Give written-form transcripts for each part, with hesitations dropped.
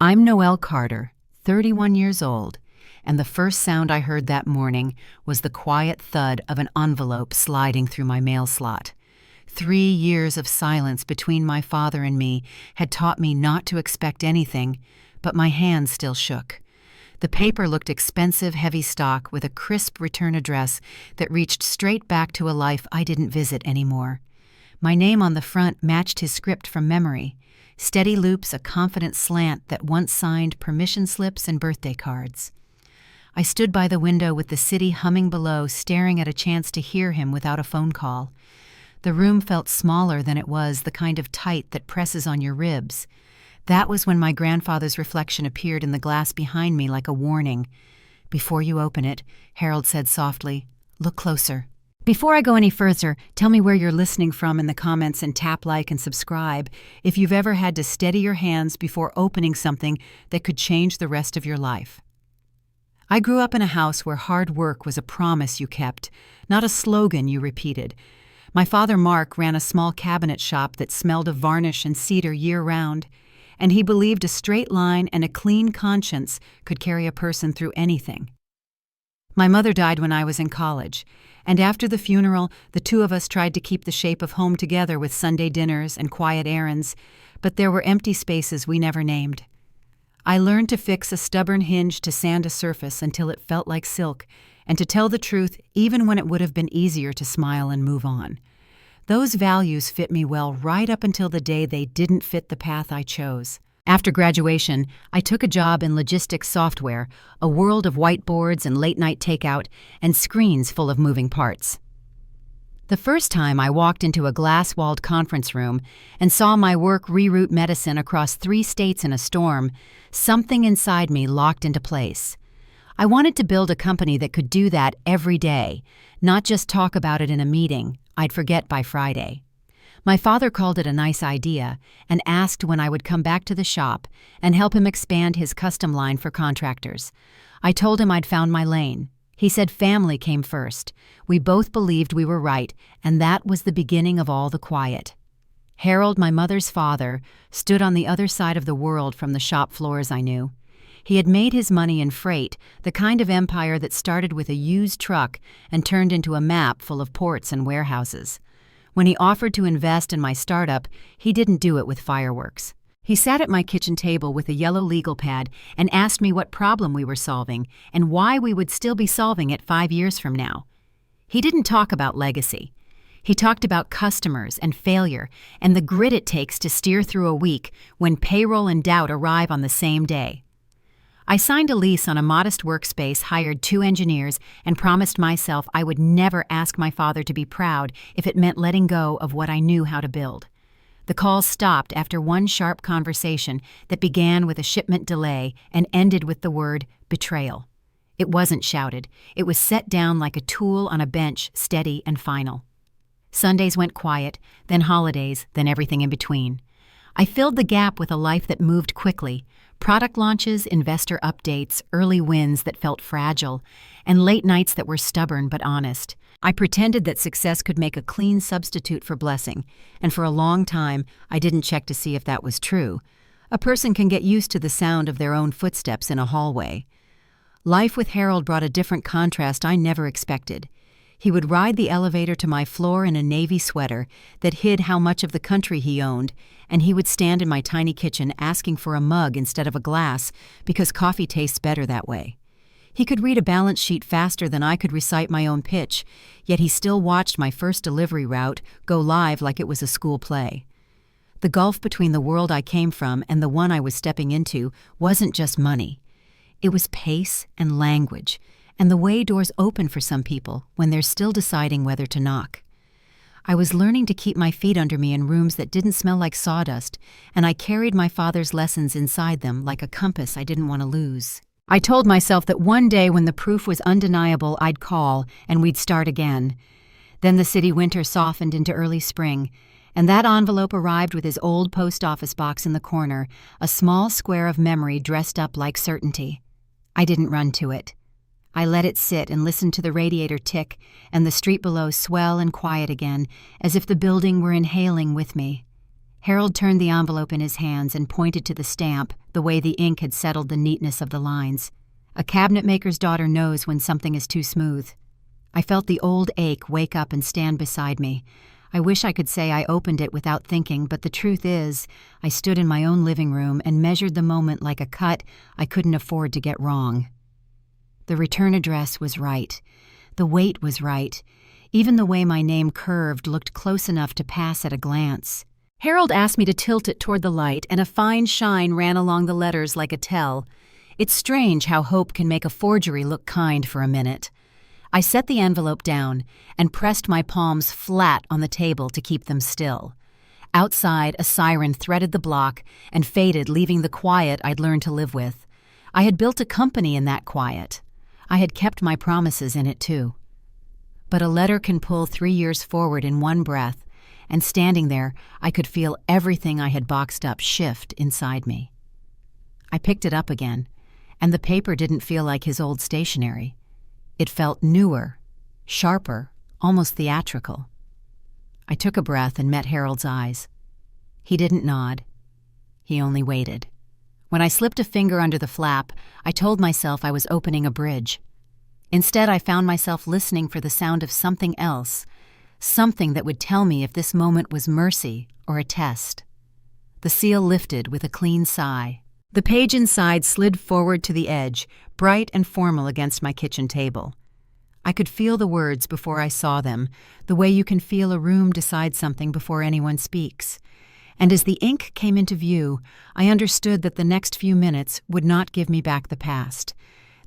I'm Noelle Carter, 31 years old, and the first sound I heard that morning was the quiet thud of an envelope sliding through my mail slot. 3 years of silence between my father and me had taught me not to expect anything, but my hands still shook. The paper looked expensive, heavy stock with a crisp return address that reached straight back to a life I didn't visit anymore. My name on the front matched his script from memory. Steady loops, a confident slant that once signed permission slips and birthday cards. I stood by the window with the city humming below, staring at a chance to hear him without a phone call. The room felt smaller than it was, the kind of tight that presses on your ribs. That was when my grandfather's reflection appeared in the glass behind me like a warning. "Before you open it," Harold said softly, "look closer." Before I go any further, tell me where you're listening from in the comments and tap like and subscribe if you've ever had to steady your hands before opening something that could change the rest of your life. I grew up in a house where hard work was a promise you kept, not a slogan you repeated. My father, Mark, ran a small cabinet shop that smelled of varnish and cedar year-round, and he believed a straight line and a clean conscience could carry a person through anything. My mother died when I was in college, and after the funeral, the two of us tried to keep the shape of home together with Sunday dinners and quiet errands, but there were empty spaces we never named. I learned to fix a stubborn hinge to sand a surface until it felt like silk, and to tell the truth even when it would have been easier to smile and move on. Those values fit me well right up until the day they didn't fit the path I chose. After graduation, I took a job in logistics software, a world of whiteboards and late-night takeout, and screens full of moving parts. The first time I walked into a glass-walled conference room and saw my work reroute medicine across 3 states in a storm, something inside me locked into place. I wanted to build a company that could do that every day, not just talk about it in a meeting I'd forget by Friday. My father called it a nice idea and asked when I would come back to the shop and help him expand his custom line for contractors. I told him I'd found my lane. He said family came first. We both believed we were right, and that was the beginning of all the quiet. Harold, my mother's father, stood on the other side of the world from the shop floors I knew. He had made his money in freight, the kind of empire that started with a used truck and turned into a map full of ports and warehouses. When he offered to invest in my startup, he didn't do it with fireworks. He sat at my kitchen table with a yellow legal pad and asked me what problem we were solving and why we would still be solving it 5 years from now. He didn't talk about legacy. He talked about customers and failure and the grit it takes to steer through a week when payroll and doubt arrive on the same day. I signed a lease on a modest workspace, hired 2 engineers, and promised myself I would never ask my father to be proud if it meant letting go of what I knew how to build. The calls stopped after one sharp conversation that began with a shipment delay and ended with the word betrayal. It wasn't shouted. It was set down like a tool on a bench, steady and final. Sundays went quiet, then holidays, then everything in between. I filled the gap with a life that moved quickly. Product launches, investor updates, early wins that felt fragile, and late nights that were stubborn but honest. I pretended that success could make a clean substitute for blessing, and for a long time, I didn't check to see if that was true. A person can get used to the sound of their own footsteps in a hallway. Life with Harold brought a different contrast I never expected. He would ride the elevator to my floor in a navy sweater that hid how much of the country he owned, and he would stand in my tiny kitchen asking for a mug instead of a glass because coffee tastes better that way. He could read a balance sheet faster than I could recite my own pitch, yet he still watched my first delivery route go live like it was a school play. The gulf between the world I came from and the one I was stepping into wasn't just money. It was pace and language, and the way doors open for some people when they're still deciding whether to knock. I was learning to keep my feet under me in rooms that didn't smell like sawdust, and I carried my father's lessons inside them like a compass I didn't want to lose. I told myself that one day when the proof was undeniable, I'd call and we'd start again. Then the city winter softened into early spring, and that envelope arrived with his old post office box in the corner, a small square of memory dressed up like certainty. I didn't run to it. I let it sit and listened to the radiator tick and the street below swell and quiet again, as if the building were inhaling with me. Harold turned the envelope in his hands and pointed to the stamp, the way the ink had settled the neatness of the lines. A cabinetmaker's daughter knows when something is too smooth. I felt the old ache wake up and stand beside me. I wish I could say I opened it without thinking, but the truth is, I stood in my own living room and measured the moment like a cut I couldn't afford to get wrong. The return address was right. The weight was right. Even the way my name curved looked close enough to pass at a glance. Harold asked me to tilt it toward the light, and a fine shine ran along the letters like a tell. It's strange how hope can make a forgery look kind for a minute. I set the envelope down and pressed my palms flat on the table to keep them still. Outside, a siren threaded the block and faded, leaving the quiet I'd learned to live with. I had built a company in that quiet. I had kept my promises in it, too. But a letter can pull 3 years forward in one breath, and standing there, I could feel everything I had boxed up shift inside me. I picked it up again, and the paper didn't feel like his old stationery. It felt newer, sharper, almost theatrical. I took a breath and met Harold's eyes. He didn't nod. He only waited. When I slipped a finger under the flap, I told myself I was opening a bridge. Instead, I found myself listening for the sound of something else, something that would tell me if this moment was mercy or a test. The seal lifted with a clean sigh. The page inside slid forward to the edge, bright and formal against my kitchen table. I could feel the words before I saw them, the way you can feel a room decide something before anyone speaks. And as the ink came into view, I understood that the next few minutes would not give me back the past.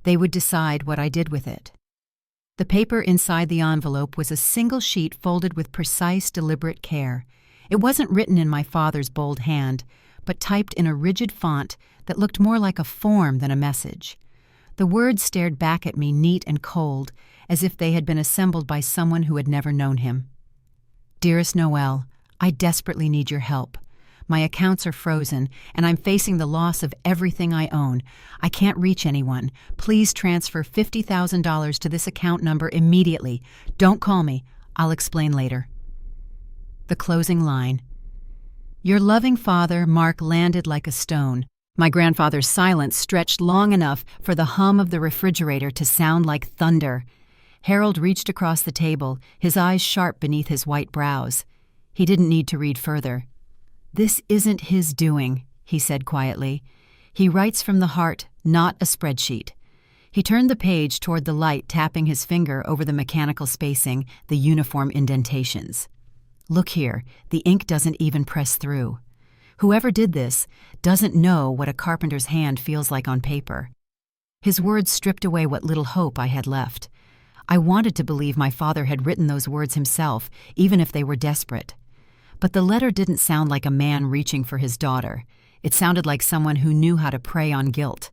They would decide what I did with it. The paper inside the envelope was a single sheet folded with precise, deliberate care. It wasn't written in my father's bold hand, but typed in a rigid font that looked more like a form than a message. The words stared back at me neat and cold, as if they had been assembled by someone who had never known him. Dearest Noelle, I desperately need your help. My accounts are frozen, and I'm facing the loss of everything I own. I can't reach anyone. Please transfer $50,000 to this account number immediately. Don't call me. I'll explain later. The closing line. Your loving father, Mark, landed like a stone. My grandfather's silence stretched long enough for the hum of the refrigerator to sound like thunder. Harold reached across the table, his eyes sharp beneath his white brows. He didn't need to read further. This isn't his doing, he said quietly. He writes from the heart, not a spreadsheet. He turned the page toward the light, tapping his finger over the mechanical spacing, the uniform indentations. Look here, the ink doesn't even press through. Whoever did this doesn't know what a carpenter's hand feels like on paper. His words stripped away what little hope I had left. I wanted to believe my father had written those words himself, even if they were desperate. But the letter didn't sound like a man reaching for his daughter. It sounded like someone who knew how to prey on guilt.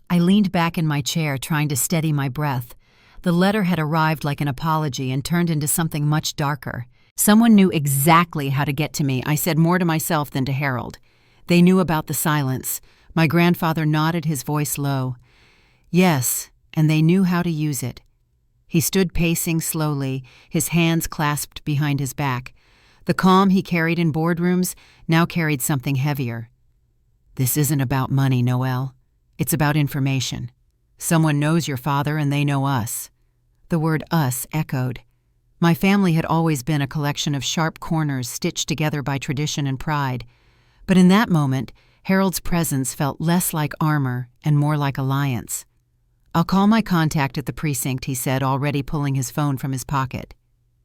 I leaned back in my chair, trying to steady my breath. The letter had arrived like an apology and turned into something much darker. Someone knew exactly how to get to me. I said more to myself than to Harold. They knew about the silence. My grandfather nodded, his voice low. Yes, and they knew how to use it. He stood pacing slowly, his hands clasped behind his back. The calm he carried in boardrooms now carried something heavier. This isn't about money, Noelle. It's about information. Someone knows your father and they know us. The word us echoed. My family had always been a collection of sharp corners stitched together by tradition and pride. But in that moment, Harold's presence felt less like armor and more like alliance. I'll call my contact at the precinct, he said, already pulling his phone from his pocket.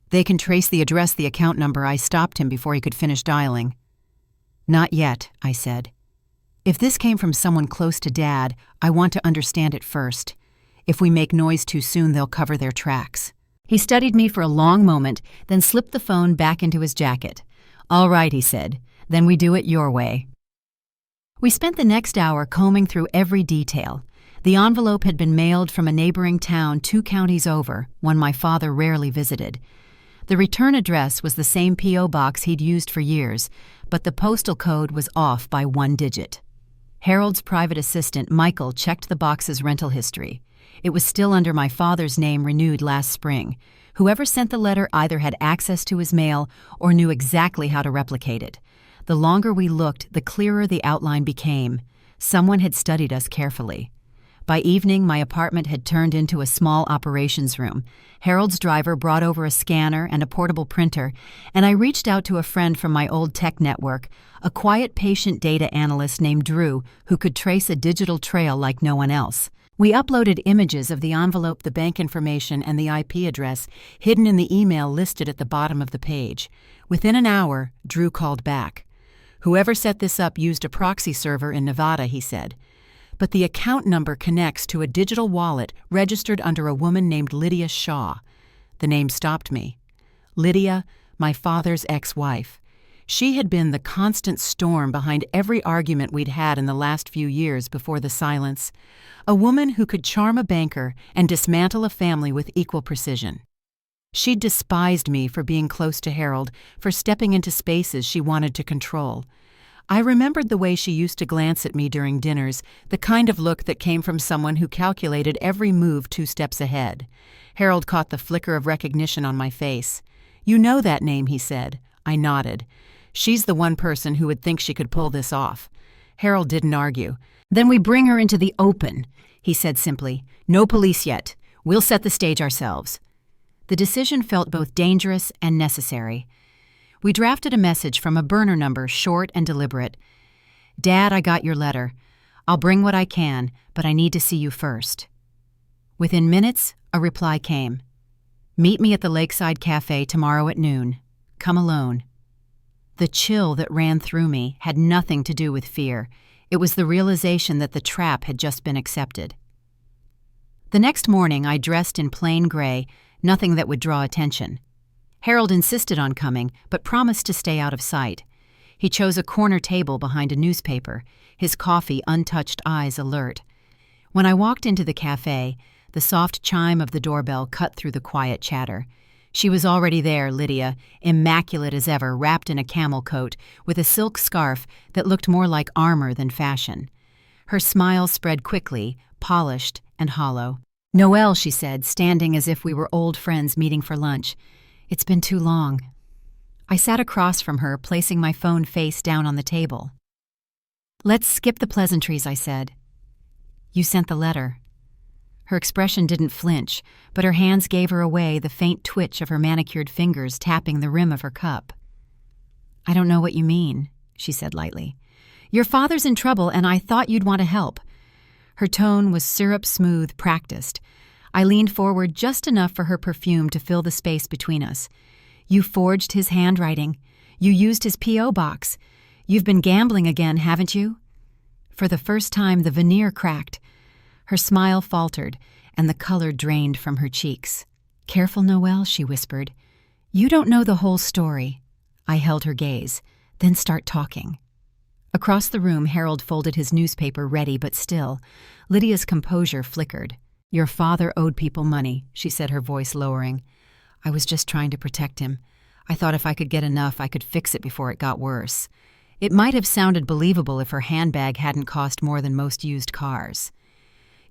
They can trace the address, the account number. I stopped him before he could finish dialing. Not yet, I said. If this came from someone close to Dad, I want to understand it first. If we make noise too soon, they'll cover their tracks. He studied me for a long moment, then slipped the phone back into his jacket. All right, he said. Then we do it your way. We spent the next hour combing through every detail. The envelope had been mailed from a neighboring town 2 counties over, one my father rarely visited. The return address was the same P.O. box he'd used for years, but the postal code was off by 1 digit. Harold's private assistant, Michael, checked the box's rental history. It was still under my father's name, renewed last spring. Whoever sent the letter either had access to his mail or knew exactly how to replicate it. The longer we looked, the clearer the outline became. Someone had studied us carefully. By evening, my apartment had turned into a small operations room. Harold's driver brought over a scanner and a portable printer, and I reached out to a friend from my old tech network, a quiet patient data analyst named Drew who could trace a digital trail like no one else. We uploaded images of the envelope, the bank information, and the IP address hidden in the email listed at the bottom of the page. Within an hour, Drew called back. "Whoever set this up used a proxy server in Nevada," he said. "But the account number connects to a digital wallet registered under a woman named Lydia Shaw." The name stopped me. Lydia, my father's ex-wife. She had been the constant storm behind every argument we'd had in the last few years before the silence. A woman who could charm a banker and dismantle a family with equal precision. She despised me for being close to Harold, for stepping into spaces she wanted to control. I remembered the way she used to glance at me during dinners, the kind of look that came from someone who calculated every move 2 steps ahead. Harold caught the flicker of recognition on my face. "You know that name," he said. I nodded. "She's the one person who would think she could pull this off." Harold didn't argue. "Then we bring her into the open," he said simply. "No police yet. We'll set the stage ourselves." The decision felt both dangerous and necessary. We drafted a message from a burner number, short and deliberate. "Dad, I got your letter. I'll bring what I can, but I need to see you first." Within minutes, a reply came. "Meet me at the Lakeside Cafe tomorrow at noon. Come alone." The chill that ran through me had nothing to do with fear. It was the realization that the trap had just been accepted. The next morning, I dressed in plain gray, nothing that would draw attention. Harold insisted on coming, but promised to stay out of sight. He chose a corner table behind a newspaper, his coffee untouched eyes alert. When I walked into the cafe, the soft chime of the doorbell cut through the quiet chatter. She was already there, Lydia, immaculate as ever, wrapped in a camel coat, with a silk scarf that looked more like armor than fashion. Her smile spread quickly, polished and hollow. "Noelle," she said, standing as if we were old friends meeting for lunch. "It's been too long." I sat across from her, placing my phone face down on the table. "Let's skip the pleasantries," I said. "You sent the letter." Her expression didn't flinch, but her hands gave her away, the faint twitch of her manicured fingers tapping the rim of her cup. "I don't know what you mean," she said lightly. "Your father's in trouble, and I thought you'd want to help." Her tone was syrup-smooth, practiced. I leaned forward just enough for her perfume to fill the space between us. "You forged his handwriting. You used his P.O. box. You've been gambling again, haven't you?" For the first time, the veneer cracked. Her smile faltered, and the color drained from her cheeks. "Careful, Noelle," she whispered. "You don't know the whole story." I held her gaze. "Then start talking." Across the room, Harold folded his newspaper, ready but still. Lydia's composure flickered. "Your father owed people money," she said, her voice lowering. "I was just trying to protect him. I thought if I could get enough, I could fix it before it got worse." It might have sounded believable if her handbag hadn't cost more than most used cars.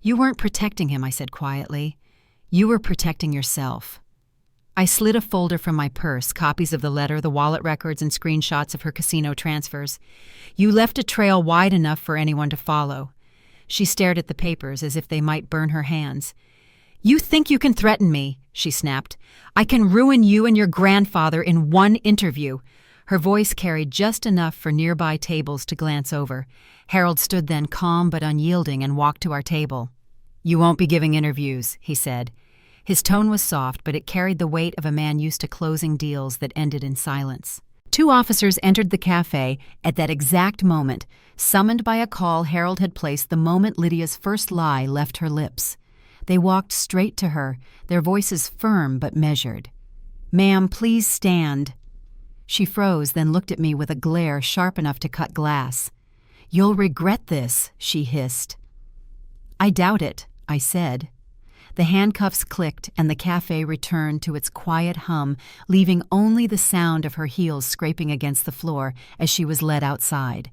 "You weren't protecting him," I said quietly. "You were protecting yourself." I slid a folder from my purse, copies of the letter, the wallet records, and screenshots of her casino transfers. "You left a trail wide enough for anyone to follow." She stared at the papers as if they might burn her hands. "You think you can threaten me," she snapped. "I can ruin you and your grandfather in one interview." Her voice carried just enough for nearby tables to glance over. Harold stood then, calm but unyielding, and walked to our table. "You won't be giving interviews," he said. His tone was soft, but it carried the weight of a man used to closing deals that ended in silence. 2 officers entered the cafe at that exact moment, summoned by a call Harold had placed the moment Lydia's first lie left her lips. They walked straight to her, their voices firm but measured. "Ma'am, please stand." She froze, then looked at me with a glare sharp enough to cut glass. "You'll regret this," she hissed. "I doubt it," I said. The handcuffs clicked, and the cafe returned to its quiet hum, leaving only the sound of her heels scraping against the floor as she was led outside.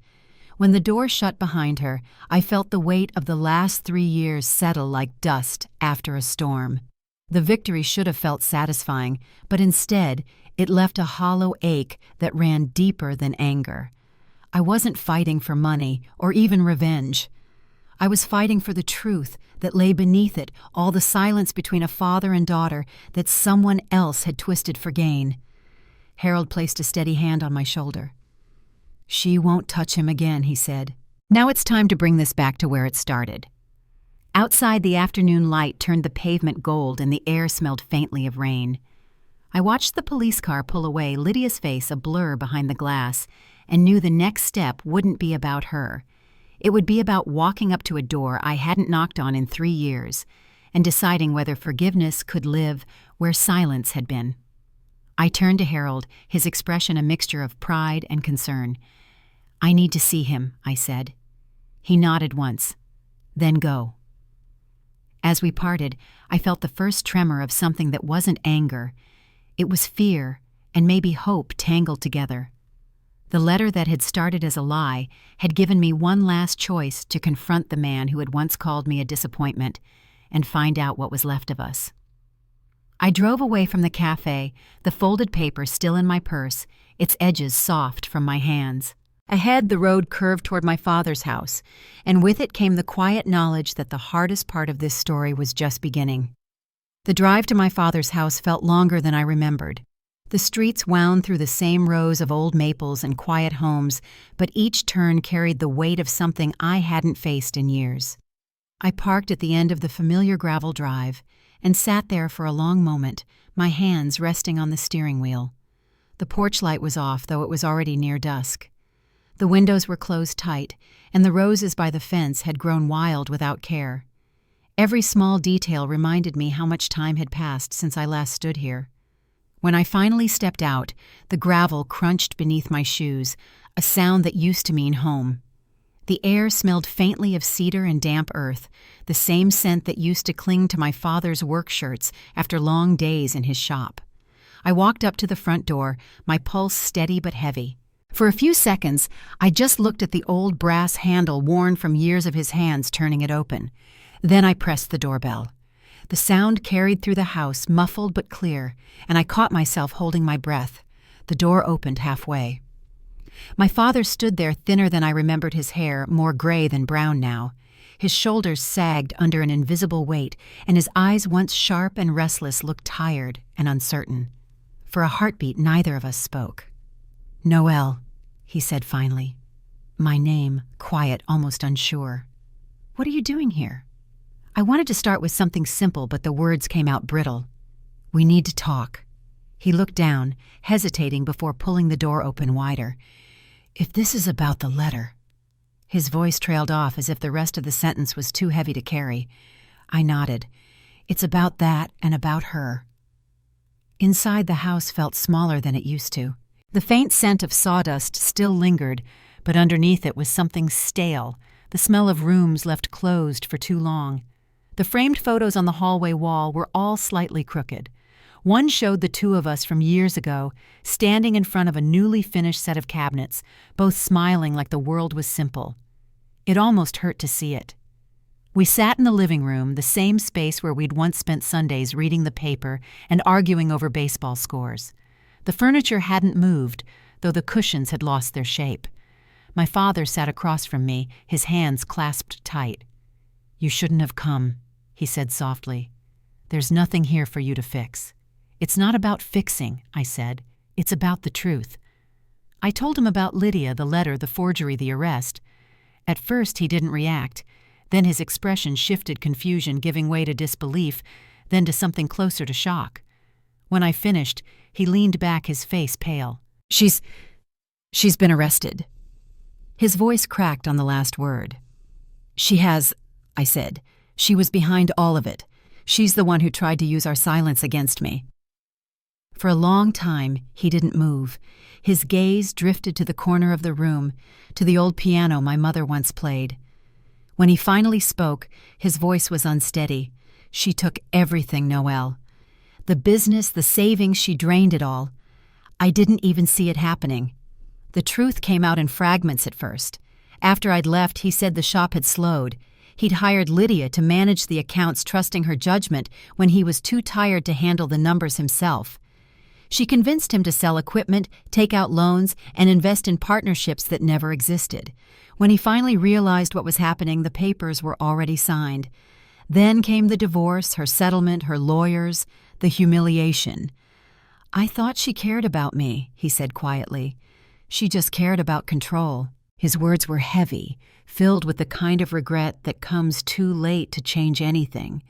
When the door shut behind her, I felt the weight of the last 3 years settle like dust after a storm. The victory should have felt satisfying, but instead, it left a hollow ache that ran deeper than anger. I wasn't fighting for money or even revenge. I was fighting for the truth that lay beneath it, all the silence between a father and daughter that someone else had twisted for gain. Harold placed a steady hand on my shoulder. "She won't touch him again," he said. Now it's time to bring this back to where it started. Outside, the afternoon light turned the pavement gold and the air smelled faintly of rain. I watched the police car pull away, Lydia's face a blur behind the glass, and knew the next step wouldn't be about her. It would be about walking up to a door I hadn't knocked on in 3 years and deciding whether forgiveness could live where silence had been. I turned to Harold, his expression a mixture of pride and concern. "I need to see him," I said. He nodded once. "Then go." As we parted, I felt the first tremor of something that wasn't anger. It was fear and maybe hope tangled together. The letter that had started as a lie had given me one last choice to confront the man who had once called me a disappointment and find out what was left of us. I drove away from the cafe, the folded paper still in my purse, its edges soft from my hands. Ahead, the road curved toward my father's house, and with it came the quiet knowledge that the hardest part of this story was just beginning. The drive to my father's house felt longer than I remembered. The streets wound through the same rows of old maples and quiet homes, but each turn carried the weight of something I hadn't faced in years. I parked at the end of the familiar gravel drive and sat there for a long moment, my hands resting on the steering wheel. The porch light was off, though it was already near dusk. The windows were closed tight, and the roses by the fence had grown wild without care. Every small detail reminded me how much time had passed since I last stood here. When I finally stepped out, the gravel crunched beneath my shoes, a sound that used to mean home. The air smelled faintly of cedar and damp earth, the same scent that used to cling to my father's work shirts after long days in his shop. I walked up to the front door, my pulse steady but heavy. For a few seconds, I just looked at the old brass handle worn from years of his hands turning it open. Then I pressed the doorbell. The sound carried through the house, muffled but clear, and I caught myself holding my breath. The door opened halfway. My father stood there, thinner than I remembered his hair, more gray than brown now. His shoulders sagged under an invisible weight, and his eyes, once sharp and restless, looked tired and uncertain. For a heartbeat, neither of us spoke. "Noelle," he said finally. My name, quiet, almost unsure. "What are you doing here?" I wanted to start with something simple, but the words came out brittle. "We need to talk." He looked down, hesitating before pulling the door open wider. "If this is about the letter..." His voice trailed off as if the rest of the sentence was too heavy to carry. I nodded. "It's about that and about her." Inside, the house felt smaller than it used to. The faint scent of sawdust still lingered, but underneath it was something stale, the smell of rooms left closed for too long. The framed photos on the hallway wall were all slightly crooked. One showed the two of us from years ago, standing in front of a newly finished set of cabinets, both smiling like the world was simple. It almost hurt to see it. We sat in the living room, the same space where we'd once spent Sundays reading the paper and arguing over baseball scores. The furniture hadn't moved, though the cushions had lost their shape. My father sat across from me, his hands clasped tight. "You shouldn't have come," he said softly. "There's nothing here for you to fix." "It's not about fixing," I said. "It's about the truth." I told him about Lydia, the letter, the forgery, the arrest. At first he didn't react. Then his expression shifted, confusion giving way to disbelief, then to something closer to shock. When I finished, he leaned back, his face pale. She's been arrested." His voice cracked on the last word. "She has," I said. "She was behind all of it. She's the one who tried to use our silence against me." For a long time, he didn't move. His gaze drifted to the corner of the room, to the old piano my mother once played. When he finally spoke, his voice was unsteady. "She took everything, Noelle. The business, the savings, she drained it all. I didn't even see it happening. The truth came out in fragments at first. After I'd left, he said the shop had slowed. He'd hired Lydia to manage the accounts, trusting her judgment when he was too tired to handle the numbers himself. She convinced him to sell equipment, take out loans, and invest in partnerships that never existed. When he finally realized what was happening, the papers were already signed. Then came the divorce, her settlement, her lawyers, the humiliation. "I thought she cared about me," he said quietly. "She just cared about control." His words were heavy, filled with the kind of regret that comes too late to change anything.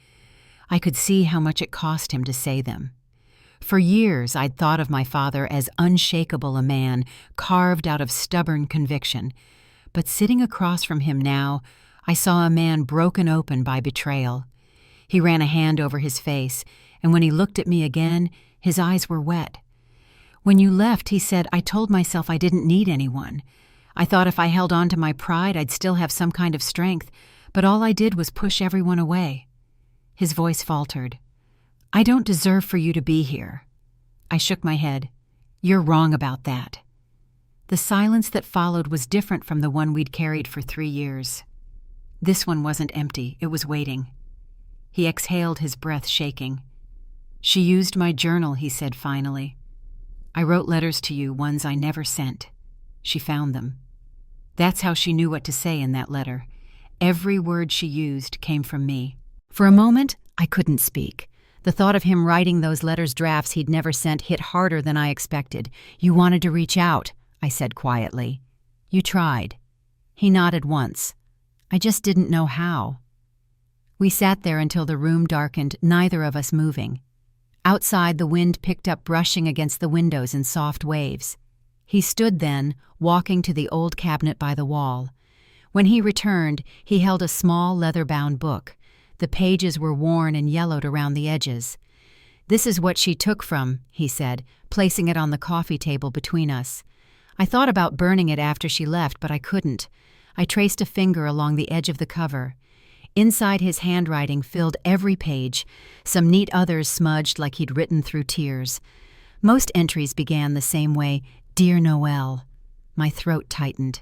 I could see how much it cost him to say them. For years, I'd thought of my father as unshakable a man, carved out of stubborn conviction. But sitting across from him now, I saw a man broken open by betrayal. He ran a hand over his face, and when he looked at me again, his eyes were wet. "When you left," he said, "I told myself I didn't need anyone. I thought if I held on to my pride, I'd still have some kind of strength, but all I did was push everyone away." His voice faltered. "I don't deserve for you to be here." I shook my head. "You're wrong about that." The silence that followed was different from the one we'd carried for 3 years. This one wasn't empty, it was waiting. He exhaled, his breath shaking. "She used my journal," he said finally. "I wrote letters to you, ones I never sent. She found them. That's how she knew what to say in that letter. Every word she used came from me." For a moment, I couldn't speak. The thought of him writing those letters drafts he'd never sent hit harder than I expected. "You wanted to reach out," I said quietly. "You tried." He nodded once. "I just didn't know how." We sat there until the room darkened, neither of us moving. Outside, the wind picked up, brushing against the windows in soft waves. He stood then, walking to the old cabinet by the wall. When he returned, he held a small leather-bound book. The pages were worn and yellowed around the edges. "This is what she took from," he said, placing it on the coffee table between us. I thought about burning it after she left, but I couldn't. I traced a finger along the edge of the cover. Inside, his handwriting filled every page, some neat, others smudged like he'd written through tears. Most entries began the same way, "Dear Noelle." My throat tightened.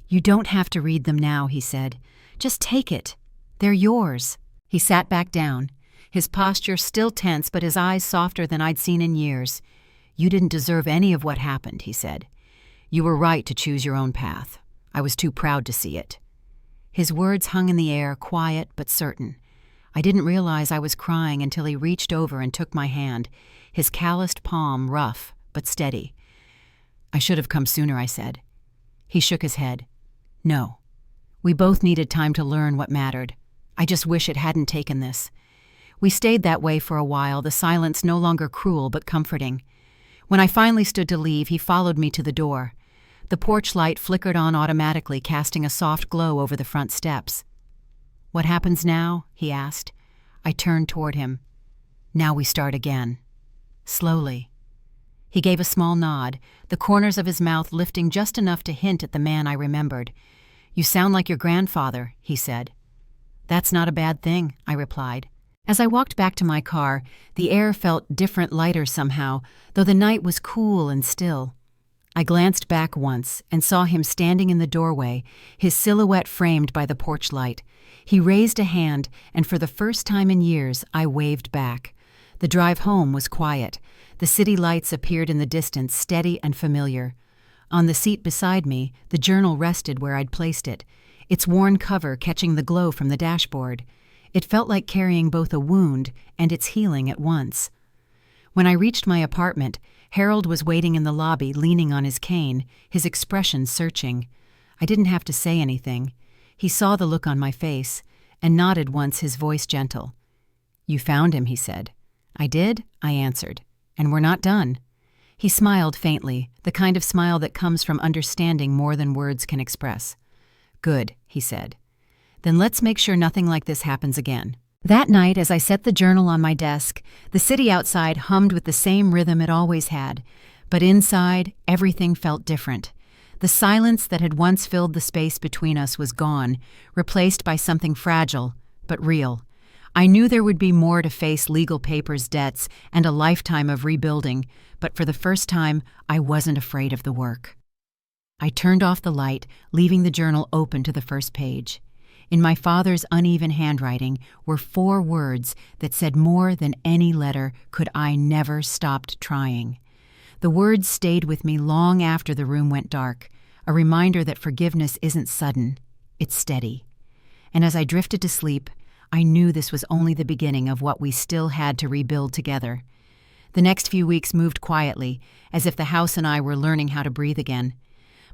"You don't have to read them now," he said. "Just take it. They're yours." He sat back down, his posture still tense but his eyes softer than I'd seen in years. "You didn't deserve any of what happened," he said. "You were right to choose your own path. I was too proud to see it." His words hung in the air, quiet but certain. I didn't realize I was crying until he reached over and took my hand, his calloused palm rough but steady. "I should have come sooner," I said. He shook his head. "No. We both needed time to learn what mattered. I just wish it hadn't taken this." We stayed that way for a while, the silence no longer cruel but comforting. When I finally stood to leave, he followed me to the door. The porch light flickered on automatically, casting a soft glow over the front steps. "What happens now?" he asked. I turned toward him. "Now we start again." Slowly. He gave a small nod, the corners of his mouth lifting just enough to hint at the man I remembered. "You sound like your grandfather," he said. "That's not a bad thing," I replied. As I walked back to my car, the air felt different, lighter somehow, though the night was cool and still. I glanced back once and saw him standing in the doorway, his silhouette framed by the porch light. He raised a hand, and for the first time in years, I waved back. The drive home was quiet. The city lights appeared in the distance, steady and familiar. On the seat beside me, the journal rested where I'd placed it, its worn cover catching the glow from the dashboard. It felt like carrying both a wound and its healing at once. When I reached my apartment, Harold was waiting in the lobby, leaning on his cane, his expression searching. I didn't have to say anything. He saw the look on my face and nodded once, his voice gentle. "You found him," he said. "I did," I answered. "And we're not done." He smiled faintly, the kind of smile that comes from understanding more than words can express. "Good," he said. "Then let's make sure nothing like this happens again." That night, as I set the journal on my desk, the city outside hummed with the same rhythm it always had, but inside, everything felt different. The silence that had once filled the space between us was gone, replaced by something fragile, but real. I knew there would be more to face: legal papers, debts, and a lifetime of rebuilding, but for the first time, I wasn't afraid of the work. I turned off the light, leaving the journal open to the first page. In my father's uneven handwriting were 4 words that said more than any letter: "Could I never stopped trying." The words stayed with me long after the room went dark, a reminder that forgiveness isn't sudden, it's steady. And as I drifted to sleep, I knew this was only the beginning of what we still had to rebuild together. The next few weeks moved quietly, as if the house and I were learning how to breathe again.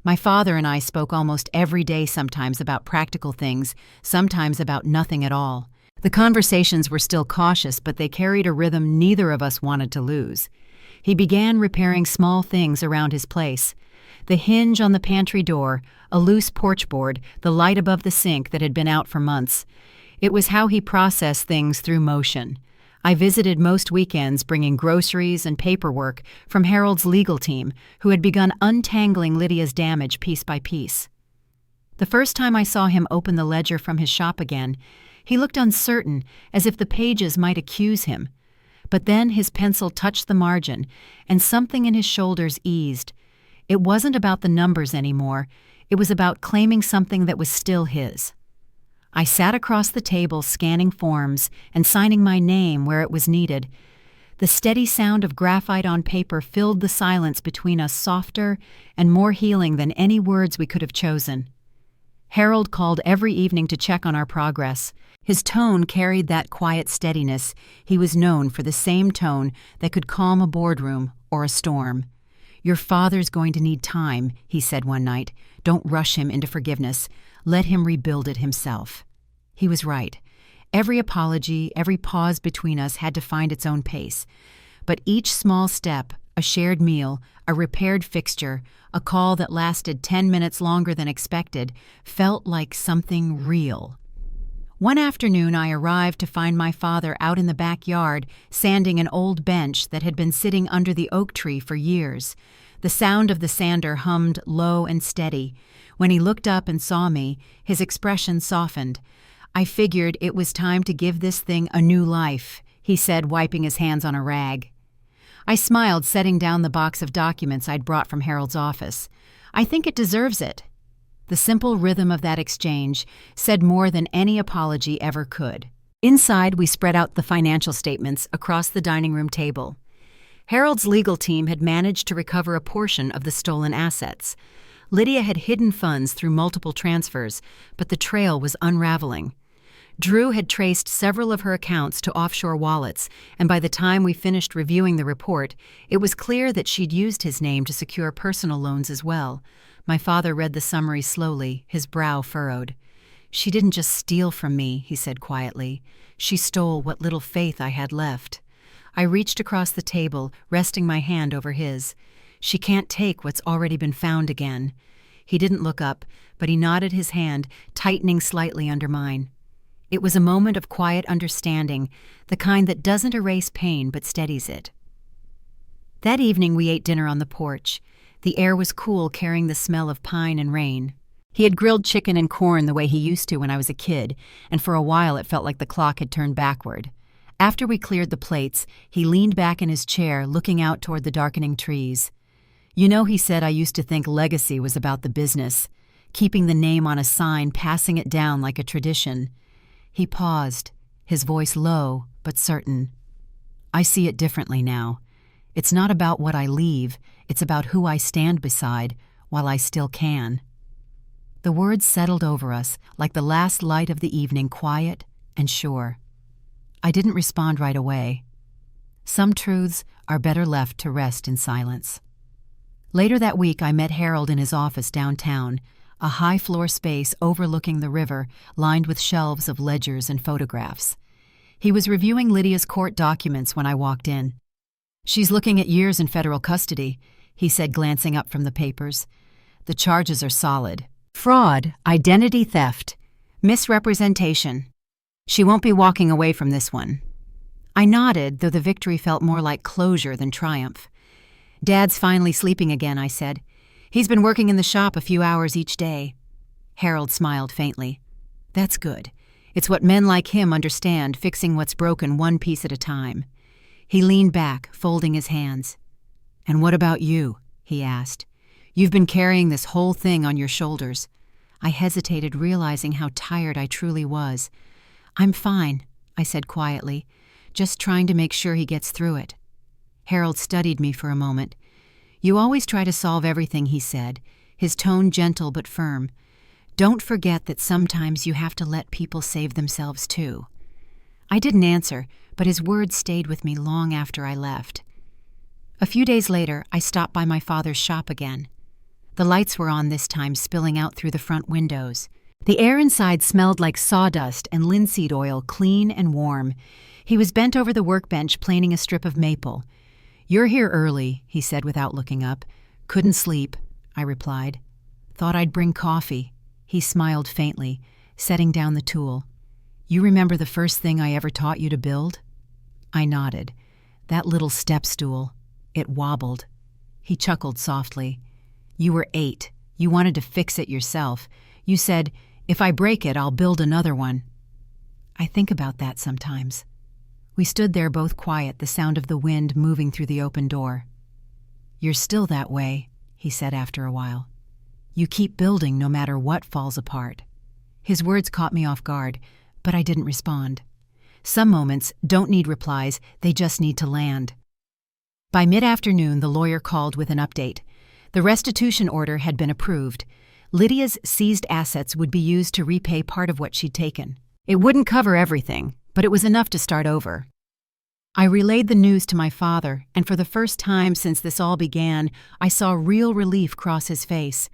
My father and I spoke almost every day, sometimes about practical things, sometimes about nothing at all. The conversations were still cautious, but they carried a rhythm neither of us wanted to lose. He began repairing small things around his place. The hinge on the pantry door, a loose porch board, the light above the sink that had been out for months. It was how he processed things through motion. I visited most weekends bringing groceries and paperwork from Harold's legal team, who had begun untangling Lydia's damage piece by piece. The first time I saw him open the ledger from his shop again, he looked uncertain, as if the pages might accuse him. But then his pencil touched the margin, and something in his shoulders eased. It wasn't about the numbers anymore. It was about claiming something that was still his. I sat across the table scanning forms and signing my name where it was needed. The steady sound of graphite on paper filled the silence between us, softer and more healing than any words we could have chosen. Harold called every evening to check on our progress. His tone carried that quiet steadiness. He was known for the same tone that could calm a boardroom or a storm. "Your father's going to need time," he said one night. "Don't rush him into forgiveness. Let him rebuild it himself." He was right. Every apology, every pause between us had to find its own pace. But each small step, a shared meal, a repaired fixture, a call that lasted 10 minutes longer than expected, felt like something real. One afternoon I arrived to find my father out in the backyard sanding an old bench that had been sitting under the oak tree for years. The sound of the sander hummed low and steady. When he looked up and saw me, his expression softened. "I figured it was time to give this thing a new life," he said, wiping his hands on a rag. I smiled, setting down the box of documents I'd brought from Harold's office. "I think it deserves it." The simple rhythm of that exchange said more than any apology ever could. Inside, we spread out the financial statements across the dining room table. Harold's legal team had managed to recover a portion of the stolen assets. Lydia had hidden funds through multiple transfers, but the trail was unraveling. Drew had traced several of her accounts to offshore wallets, and by the time we finished reviewing the report, it was clear that she'd used his name to secure personal loans as well. My father read the summary slowly, his brow furrowed. "She didn't just steal from me," he said quietly. "She stole what little faith I had left." I reached across the table, resting my hand over his. "She can't take what's already been found again." He didn't look up, but he nodded his hand, tightening slightly under mine. It was a moment of quiet understanding, the kind that doesn't erase pain but steadies it. That evening we ate dinner on the porch. The air was cool, carrying the smell of pine and rain. He had grilled chicken and corn the way he used to when I was a kid, and for a while it felt like the clock had turned backward. After we cleared the plates, he leaned back in his chair, looking out toward the darkening trees. "You know," he said, "I used to think legacy was about the business, keeping the name on a sign, passing it down like a tradition." He paused, his voice low but certain. "I see it differently now. It's not about what I leave, it's about who I stand beside while I still can." The words settled over us like the last light of the evening, quiet and sure. I didn't respond right away. Some truths are better left to rest in silence. Later that week I met Harold in his office downtown, a high-floor space overlooking the river, lined with shelves of ledgers and photographs. He was reviewing Lydia's court documents when I walked in. "She's looking at years in federal custody," he said, glancing up from the papers. "The charges are solid. Fraud, identity theft, misrepresentation. She won't be walking away from this one." I nodded, though the victory felt more like closure than triumph. "Dad's finally sleeping again," I said. "He's been working in the shop a few hours each day." Harold smiled faintly. "That's good. It's what men like him understand, fixing what's broken one piece at a time." He leaned back, folding his hands. "And what about you?" he asked. "You've been carrying this whole thing on your shoulders." I hesitated, realizing how tired I truly was. "I'm fine," I said quietly, "just trying to make sure he gets through it." Harold studied me for a moment. You always try to solve everything, he said, his tone gentle but firm. Don't forget that sometimes you have to let people save themselves too. I didn't answer, but his words stayed with me long after I left. A few days later, I stopped by my father's shop again. The lights were on this time, spilling out through the front windows. The air inside smelled like sawdust and linseed oil, clean and warm. He was bent over the workbench, planing a strip of maple. "You're here early," he said without looking up. "Couldn't sleep," I replied. "Thought I'd bring coffee." He smiled faintly, setting down the tool. "You remember the first thing I ever taught you to build?" I nodded. "That little step stool. It wobbled." He chuckled softly. "You were 8. You wanted to fix it yourself. You said, 'If I break it, I'll build another one.'" I think about that sometimes. We stood there both quiet, the sound of the wind moving through the open door. "You're still that way," he said after a while. "You keep building no matter what falls apart." His words caught me off guard, but I didn't respond. Some moments don't need replies, they just need to land. By mid-afternoon, the lawyer called with an update. The restitution order had been approved. Lydia's seized assets would be used to repay part of what she'd taken. It wouldn't cover everything, but it was enough to start over. I relayed the news to my father, and for the first time since this all began, I saw real relief cross his face.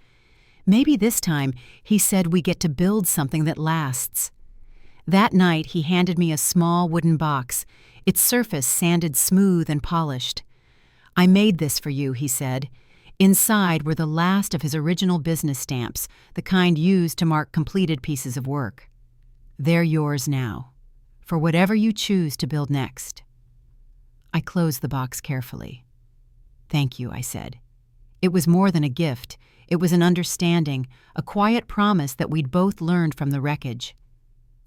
Maybe this time, he said, we get to build something that lasts. That night, he handed me a small wooden box, its surface sanded smooth and polished. "I made this for you," he said. Inside were the last of his original business stamps, the kind used to mark completed pieces of work. "They're yours now, for whatever you choose to build next." I closed the box carefully. "Thank you," I said. It was more than a gift. It was an understanding, a quiet promise that we'd both learned from the wreckage.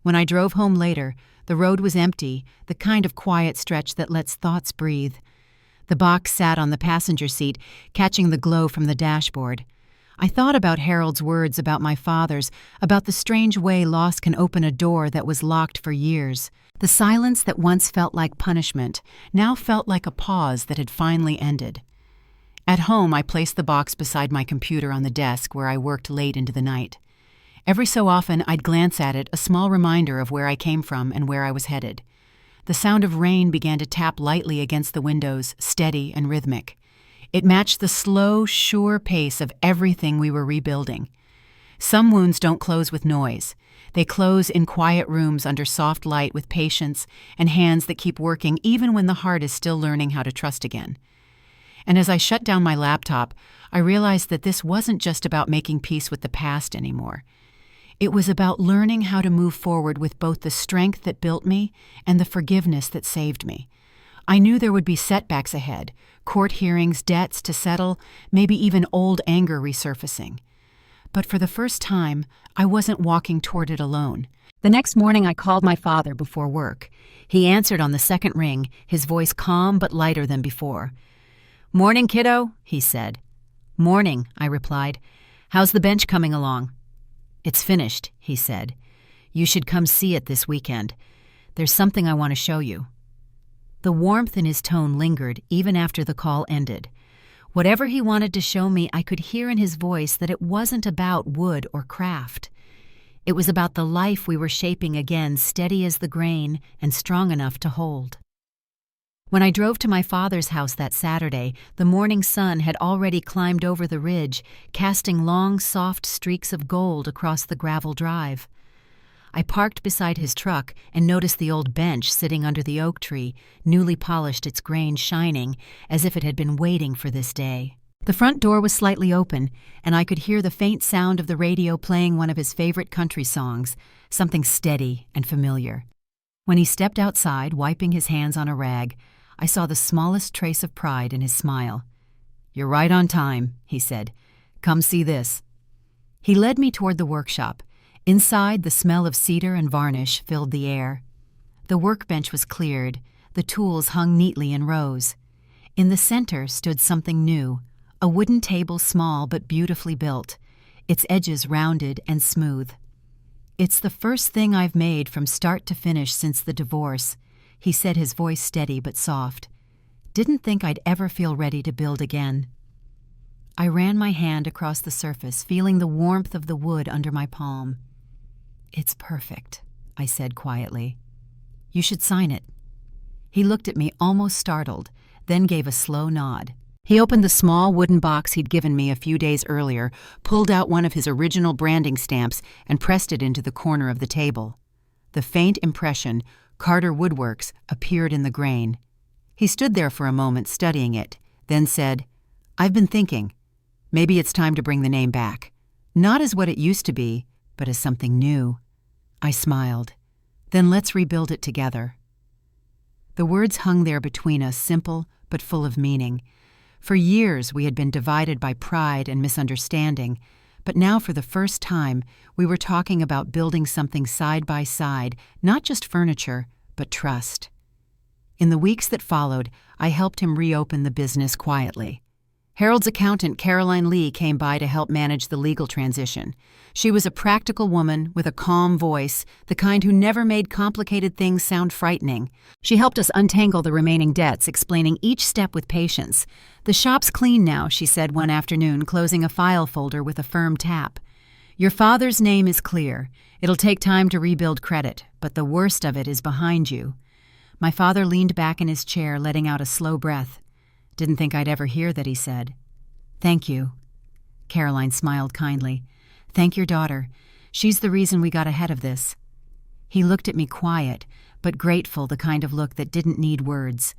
When I drove home later, the road was empty, the kind of quiet stretch that lets thoughts breathe. The box sat on the passenger seat, catching the glow from the dashboard. I thought about Harold's words about my father's, about the strange way loss can open a door that was locked for years. The silence that once felt like punishment now felt like a pause that had finally ended. At home, I placed the box beside my computer on the desk where I worked late into the night. Every so often, I'd glance at it, a small reminder of where I came from and where I was headed. The sound of rain began to tap lightly against the windows, steady and rhythmic. It matched the slow, sure pace of everything we were rebuilding. Some wounds don't close with noise. They close in quiet rooms under soft light with patience and hands that keep working even when the heart is still learning how to trust again. And as I shut down my laptop, I realized that this wasn't just about making peace with the past anymore. It was about learning how to move forward with both the strength that built me and the forgiveness that saved me. I knew there would be setbacks ahead, court hearings, debts to settle, maybe even old anger resurfacing. But for the first time, I wasn't walking toward it alone. The next morning, I called my father before work. He answered on the second ring, his voice calm but lighter than before. "Morning, kiddo," he said. "Morning," I replied. "How's the bench coming along?" "It's finished," he said. "You should come see it this weekend. There's something I want to show you." The warmth in his tone lingered even after the call ended. Whatever he wanted to show me, I could hear in his voice that it wasn't about wood or craft. It was about the life we were shaping again, steady as the grain and strong enough to hold. When I drove to my father's house that Saturday, the morning sun had already climbed over the ridge, casting long, soft streaks of gold across the gravel drive. I parked beside his truck and noticed the old bench sitting under the oak tree, newly polished, its grain shining, as if it had been waiting for this day. The front door was slightly open, and I could hear the faint sound of the radio playing one of his favorite country songs, something steady and familiar. When he stepped outside, wiping his hands on a rag, I saw the smallest trace of pride in his smile. "You're right on time," he said. "Come see this." He led me toward the workshop. Inside, the smell of cedar and varnish filled the air. The workbench was cleared. The tools hung neatly in rows. In the center stood something new, a wooden table small but beautifully built, its edges rounded and smooth. "It's the first thing I've made from start to finish since the divorce," he said, his voice steady but soft. "Didn't think I'd ever feel ready to build again." I ran my hand across the surface, feeling the warmth of the wood under my palm. "It's perfect," I said quietly. "You should sign it." He looked at me almost startled, then gave a slow nod. He opened the small wooden box he'd given me a few days earlier, pulled out one of his original branding stamps, and pressed it into the corner of the table. The faint impression, Carter Woodworks, appeared in the grain. He stood there for a moment studying it, then said, "I've been thinking. Maybe it's time to bring the name back. Not as what it used to be, but as something new." I smiled. "Then let's rebuild it together." The words hung there between us, simple but full of meaning. For years we had been divided by pride and misunderstanding, but now for the first time we were talking about building something side by side, not just furniture, but trust. In the weeks that followed, I helped him reopen the business quietly. Harold's accountant, Caroline Lee, came by to help manage the legal transition. She was a practical woman with a calm voice, the kind who never made complicated things sound frightening. She helped us untangle the remaining debts, explaining each step with patience. "The shop's clean now," she said one afternoon, closing a file folder with a firm tap. "Your father's name is clear. It'll take time to rebuild credit, but the worst of it is behind you." My father leaned back in his chair, letting out a slow breath. "Didn't think I'd ever hear that," he said. "Thank you." Caroline smiled kindly. "Thank your daughter. She's the reason we got ahead of this." He looked at me quiet, but grateful, the kind of look that didn't need words.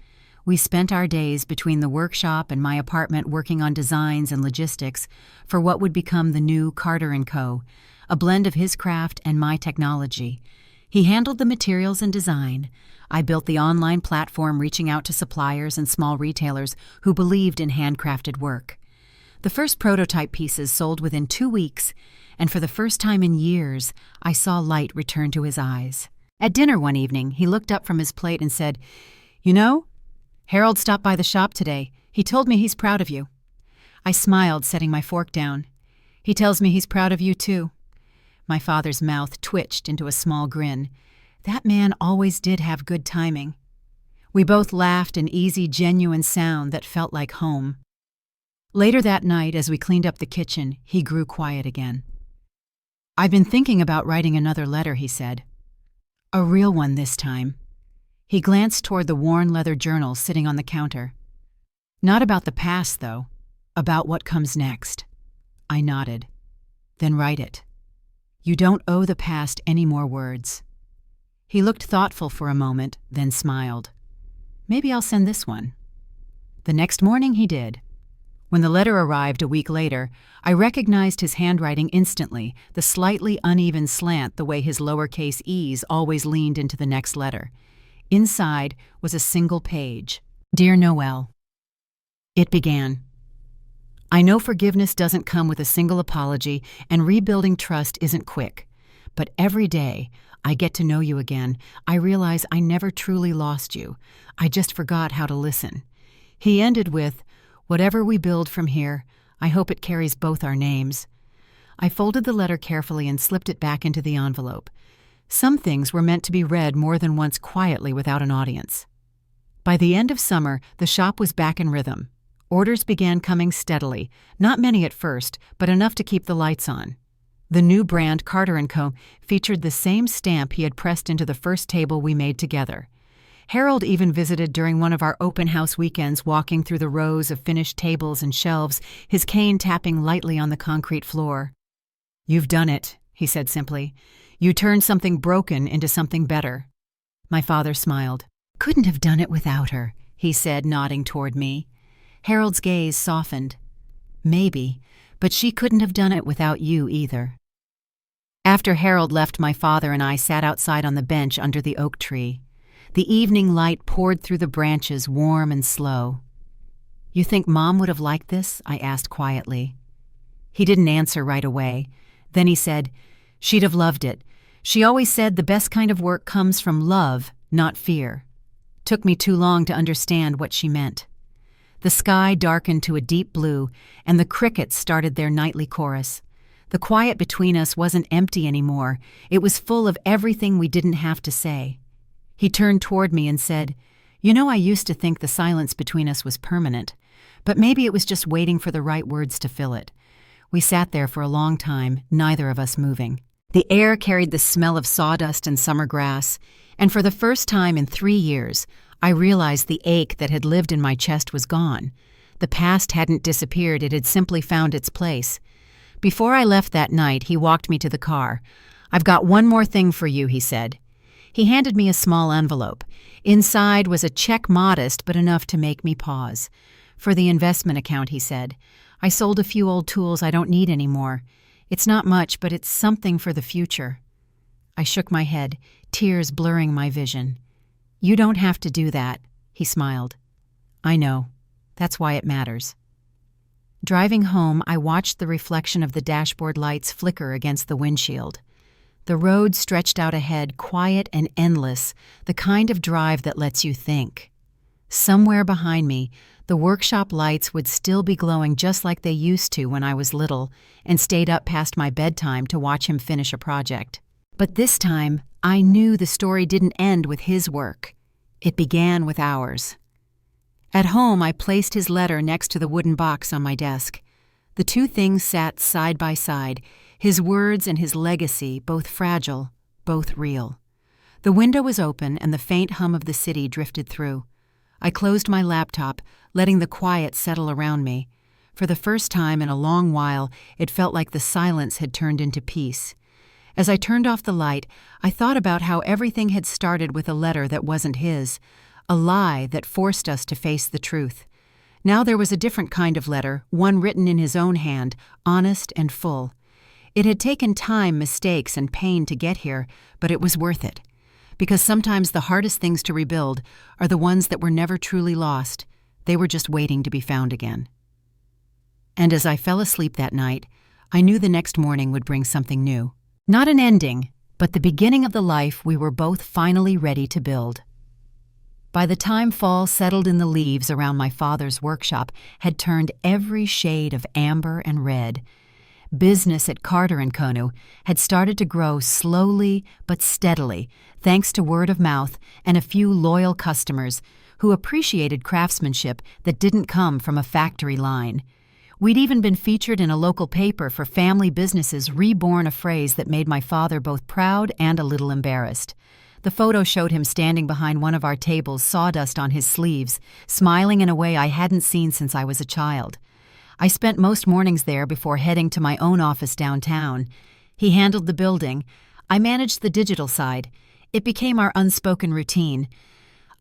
We spent our days between the workshop and my apartment working on designs and logistics for what would become the new Carter & Co., a blend of his craft and my technology. He handled the materials and design. I built the online platform, reaching out to suppliers and small retailers who believed in handcrafted work. The first prototype pieces sold within 2 weeks, and for the first time in years, I saw light return to his eyes. At dinner one evening, he looked up from his plate and said, "You know, Harold stopped by the shop today. He told me he's proud of you." I smiled, setting my fork down. "He tells me he's proud of you, too." My father's mouth twitched into a small grin. That man always did have good timing. We both laughed, an easy, genuine sound that felt like home. Later that night, as we cleaned up the kitchen, he grew quiet again. "I've been thinking about writing another letter," he said. "A real one this time." He glanced toward the worn leather journal sitting on the counter. "Not about the past, though. About what comes next." I nodded. "Then write it. You don't owe the past any more words." He looked thoughtful for a moment, then smiled. "Maybe I'll send this one." The next morning he did. When the letter arrived a week later, I recognized his handwriting instantly, the slightly uneven slant the way his lowercase e's always leaned into the next letter. Inside was a single page. "Dear Noelle." It began, "I know forgiveness doesn't come with a single apology, and rebuilding trust isn't quick. But every day I get to know you again, I realize I never truly lost you. I just forgot how to listen." He ended with, "Whatever we build from here, I hope it carries both our names." I folded the letter carefully and slipped it back into the envelope. Some things were meant to be read more than once quietly without an audience. By the end of summer, the shop was back in rhythm. Orders began coming steadily, not many at first, but enough to keep the lights on. The new brand, Carter & Co., featured the same stamp he had pressed into the first table we made together. Harold even visited during one of our open house weekends, walking through the rows of finished tables and shelves, his cane tapping lightly on the concrete floor. "You've done it," he said simply. "You turned something broken into something better." My father smiled. "Couldn't have done it without her," he said, nodding toward me. Harold's gaze softened. "Maybe, but she couldn't have done it without you either." After Harold left, my father and I sat outside on the bench under the oak tree. The evening light poured through the branches, warm and slow. "You think Mom would have liked this?" I asked quietly. He didn't answer right away. Then he said, "She'd have loved it. She always said the best kind of work comes from love, not fear." Took me too long to understand what she meant. The sky darkened to a deep blue, and the crickets started their nightly chorus. The quiet between us wasn't empty anymore. It was full of everything we didn't have to say. He turned toward me and said, "You know, I used to think the silence between us was permanent. But maybe it was just waiting for the right words to fill it. We sat there for a long time, neither of us moving. The air carried the smell of sawdust and summer grass, and for the first time in 3 years, I realized the ache that had lived in my chest was gone. The past hadn't disappeared, it had simply found its place. Before I left that night, he walked me to the car. "I've got one more thing for you," he said. He handed me a small envelope. Inside was a check, modest but enough to make me pause. "For the investment account," he said. "I sold a few old tools I don't need anymore. It's not much, but it's something for the future." I shook my head, tears blurring my vision. "You don't have to do that," he smiled. "I know. That's why it matters." Driving home, I watched the reflection of the dashboard lights flicker against the windshield. The road stretched out ahead, quiet and endless, the kind of drive that lets you think. Somewhere behind me, the workshop lights would still be glowing just like they used to when I was little and stayed up past my bedtime to watch him finish a project. But this time, I knew the story didn't end with his work. It began with ours. At home, I placed his letter next to the wooden box on my desk. The two things sat side by side, his words and his legacy, both fragile, both real. The window was open and the faint hum of the city drifted through. I closed my laptop, letting the quiet settle around me. For the first time in a long while, it felt like the silence had turned into peace. As I turned off the light, I thought about how everything had started with a letter that wasn't his, a lie that forced us to face the truth. Now there was a different kind of letter, one written in his own hand, honest and full. It had taken time, mistakes, and pain to get here, but it was worth it. Because sometimes the hardest things to rebuild are the ones that were never truly lost. They were just waiting to be found again. And as I fell asleep that night, I knew the next morning would bring something new. Not an ending, but the beginning of the life we were both finally ready to build. By the time fall settled in, the leaves around my father's workshop had turned every shade of amber and red. Business at Carter & Co. had started to grow slowly but steadily, thanks to word of mouth and a few loyal customers who appreciated craftsmanship that didn't come from a factory line. We'd even been featured in a local paper for family businesses, reborn, a phrase that made my father both proud and a little embarrassed. The photo showed him standing behind one of our tables, sawdust on his sleeves, smiling in a way I hadn't seen since I was a child. I spent most mornings there before heading to my own office downtown. He handled the building. I managed the digital side. It became our unspoken routine.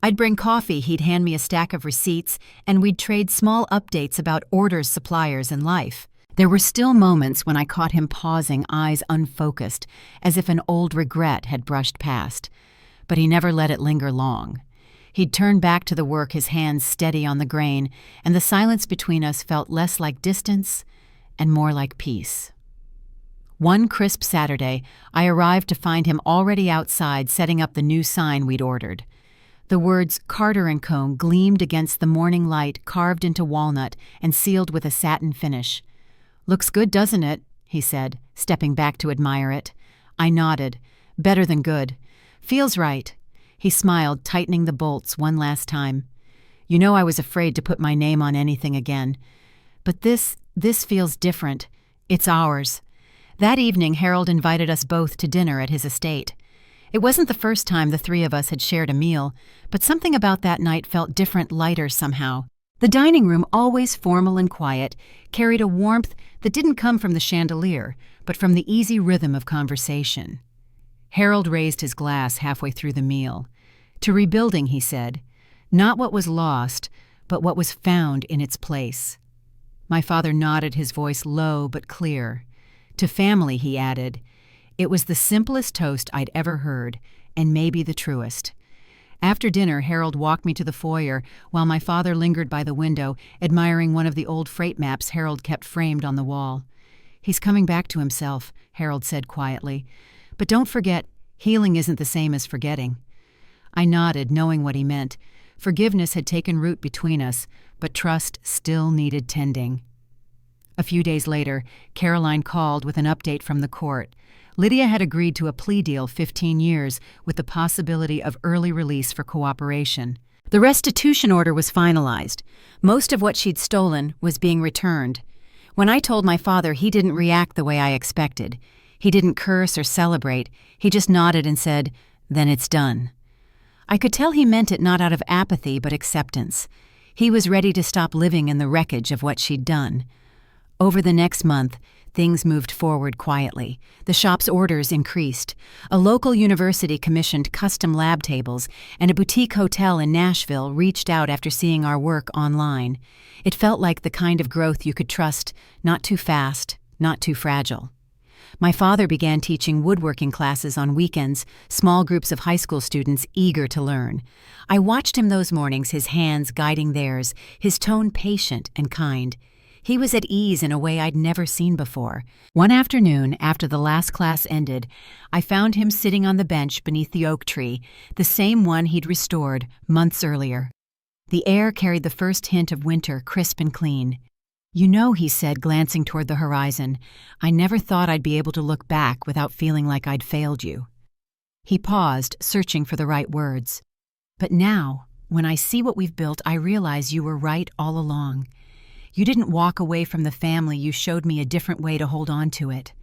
I'd bring coffee, he'd hand me a stack of receipts, and we'd trade small updates about orders, suppliers, and life. There were still moments when I caught him pausing, eyes unfocused, as if an old regret had brushed past. But he never let it linger long. He'd turn back to the work, his hands steady on the grain, and the silence between us felt less like distance and more like peace. One crisp Saturday, I arrived to find him already outside setting up the new sign we'd ordered. The words Carter & Co. gleamed against the morning light, carved into walnut and sealed with a satin finish. "Looks good, doesn't it?" he said, stepping back to admire it. I nodded. "Better than good. Feels right." He smiled, tightening the bolts one last time. "You know I was afraid to put my name on anything again. But this feels different. It's ours." That evening, Harold invited us both to dinner at his estate. It wasn't the first time the three of us had shared a meal, but something about that night felt different, lighter somehow. The dining room, always formal and quiet, carried a warmth that didn't come from the chandelier, but from the easy rhythm of conversation. Harold raised his glass halfway through the meal. "To rebuilding," he said. "Not what was lost, but what was found in its place." My father nodded, his voice low but clear. "To family," he added. It was the simplest toast I'd ever heard, and maybe the truest. After dinner, Harold walked me to the foyer while my father lingered by the window, admiring one of the old freight maps Harold kept framed on the wall. "He's coming back to himself," Harold said quietly. "But don't forget, healing isn't the same as forgetting." I nodded, knowing what he meant. Forgiveness had taken root between us, but trust still needed tending. A few days later, Caroline called with an update from the court. Lydia had agreed to a plea deal, 15 years, with the possibility of early release for cooperation. The restitution order was finalized. Most of what she'd stolen was being returned. When I told my father, he didn't react the way I expected. He didn't curse or celebrate. He just nodded and said, "Then it's done." I could tell he meant it not out of apathy but acceptance. He was ready to stop living in the wreckage of what she'd done. Over the next month, things moved forward quietly. The shop's orders increased. A local university commissioned custom lab tables, and a boutique hotel in Nashville reached out after seeing our work online. It felt like the kind of growth you could trust, not too fast, not too fragile. My father began teaching woodworking classes on weekends, small groups of high school students eager to learn. I watched him those mornings, his hands guiding theirs, his tone patient and kind. He was at ease in a way I'd never seen before. One afternoon, after the last class ended, I found him sitting on the bench beneath the oak tree, the same one he'd restored months earlier. The air carried the first hint of winter, crisp and clean. "You know," he said, glancing toward the horizon, "I never thought I'd be able to look back without feeling like I'd failed you." He paused, searching for the right words. "But now, when I see what we've built, I realize you were right all along. You didn't walk away from the family, you showed me a different way to hold on to it."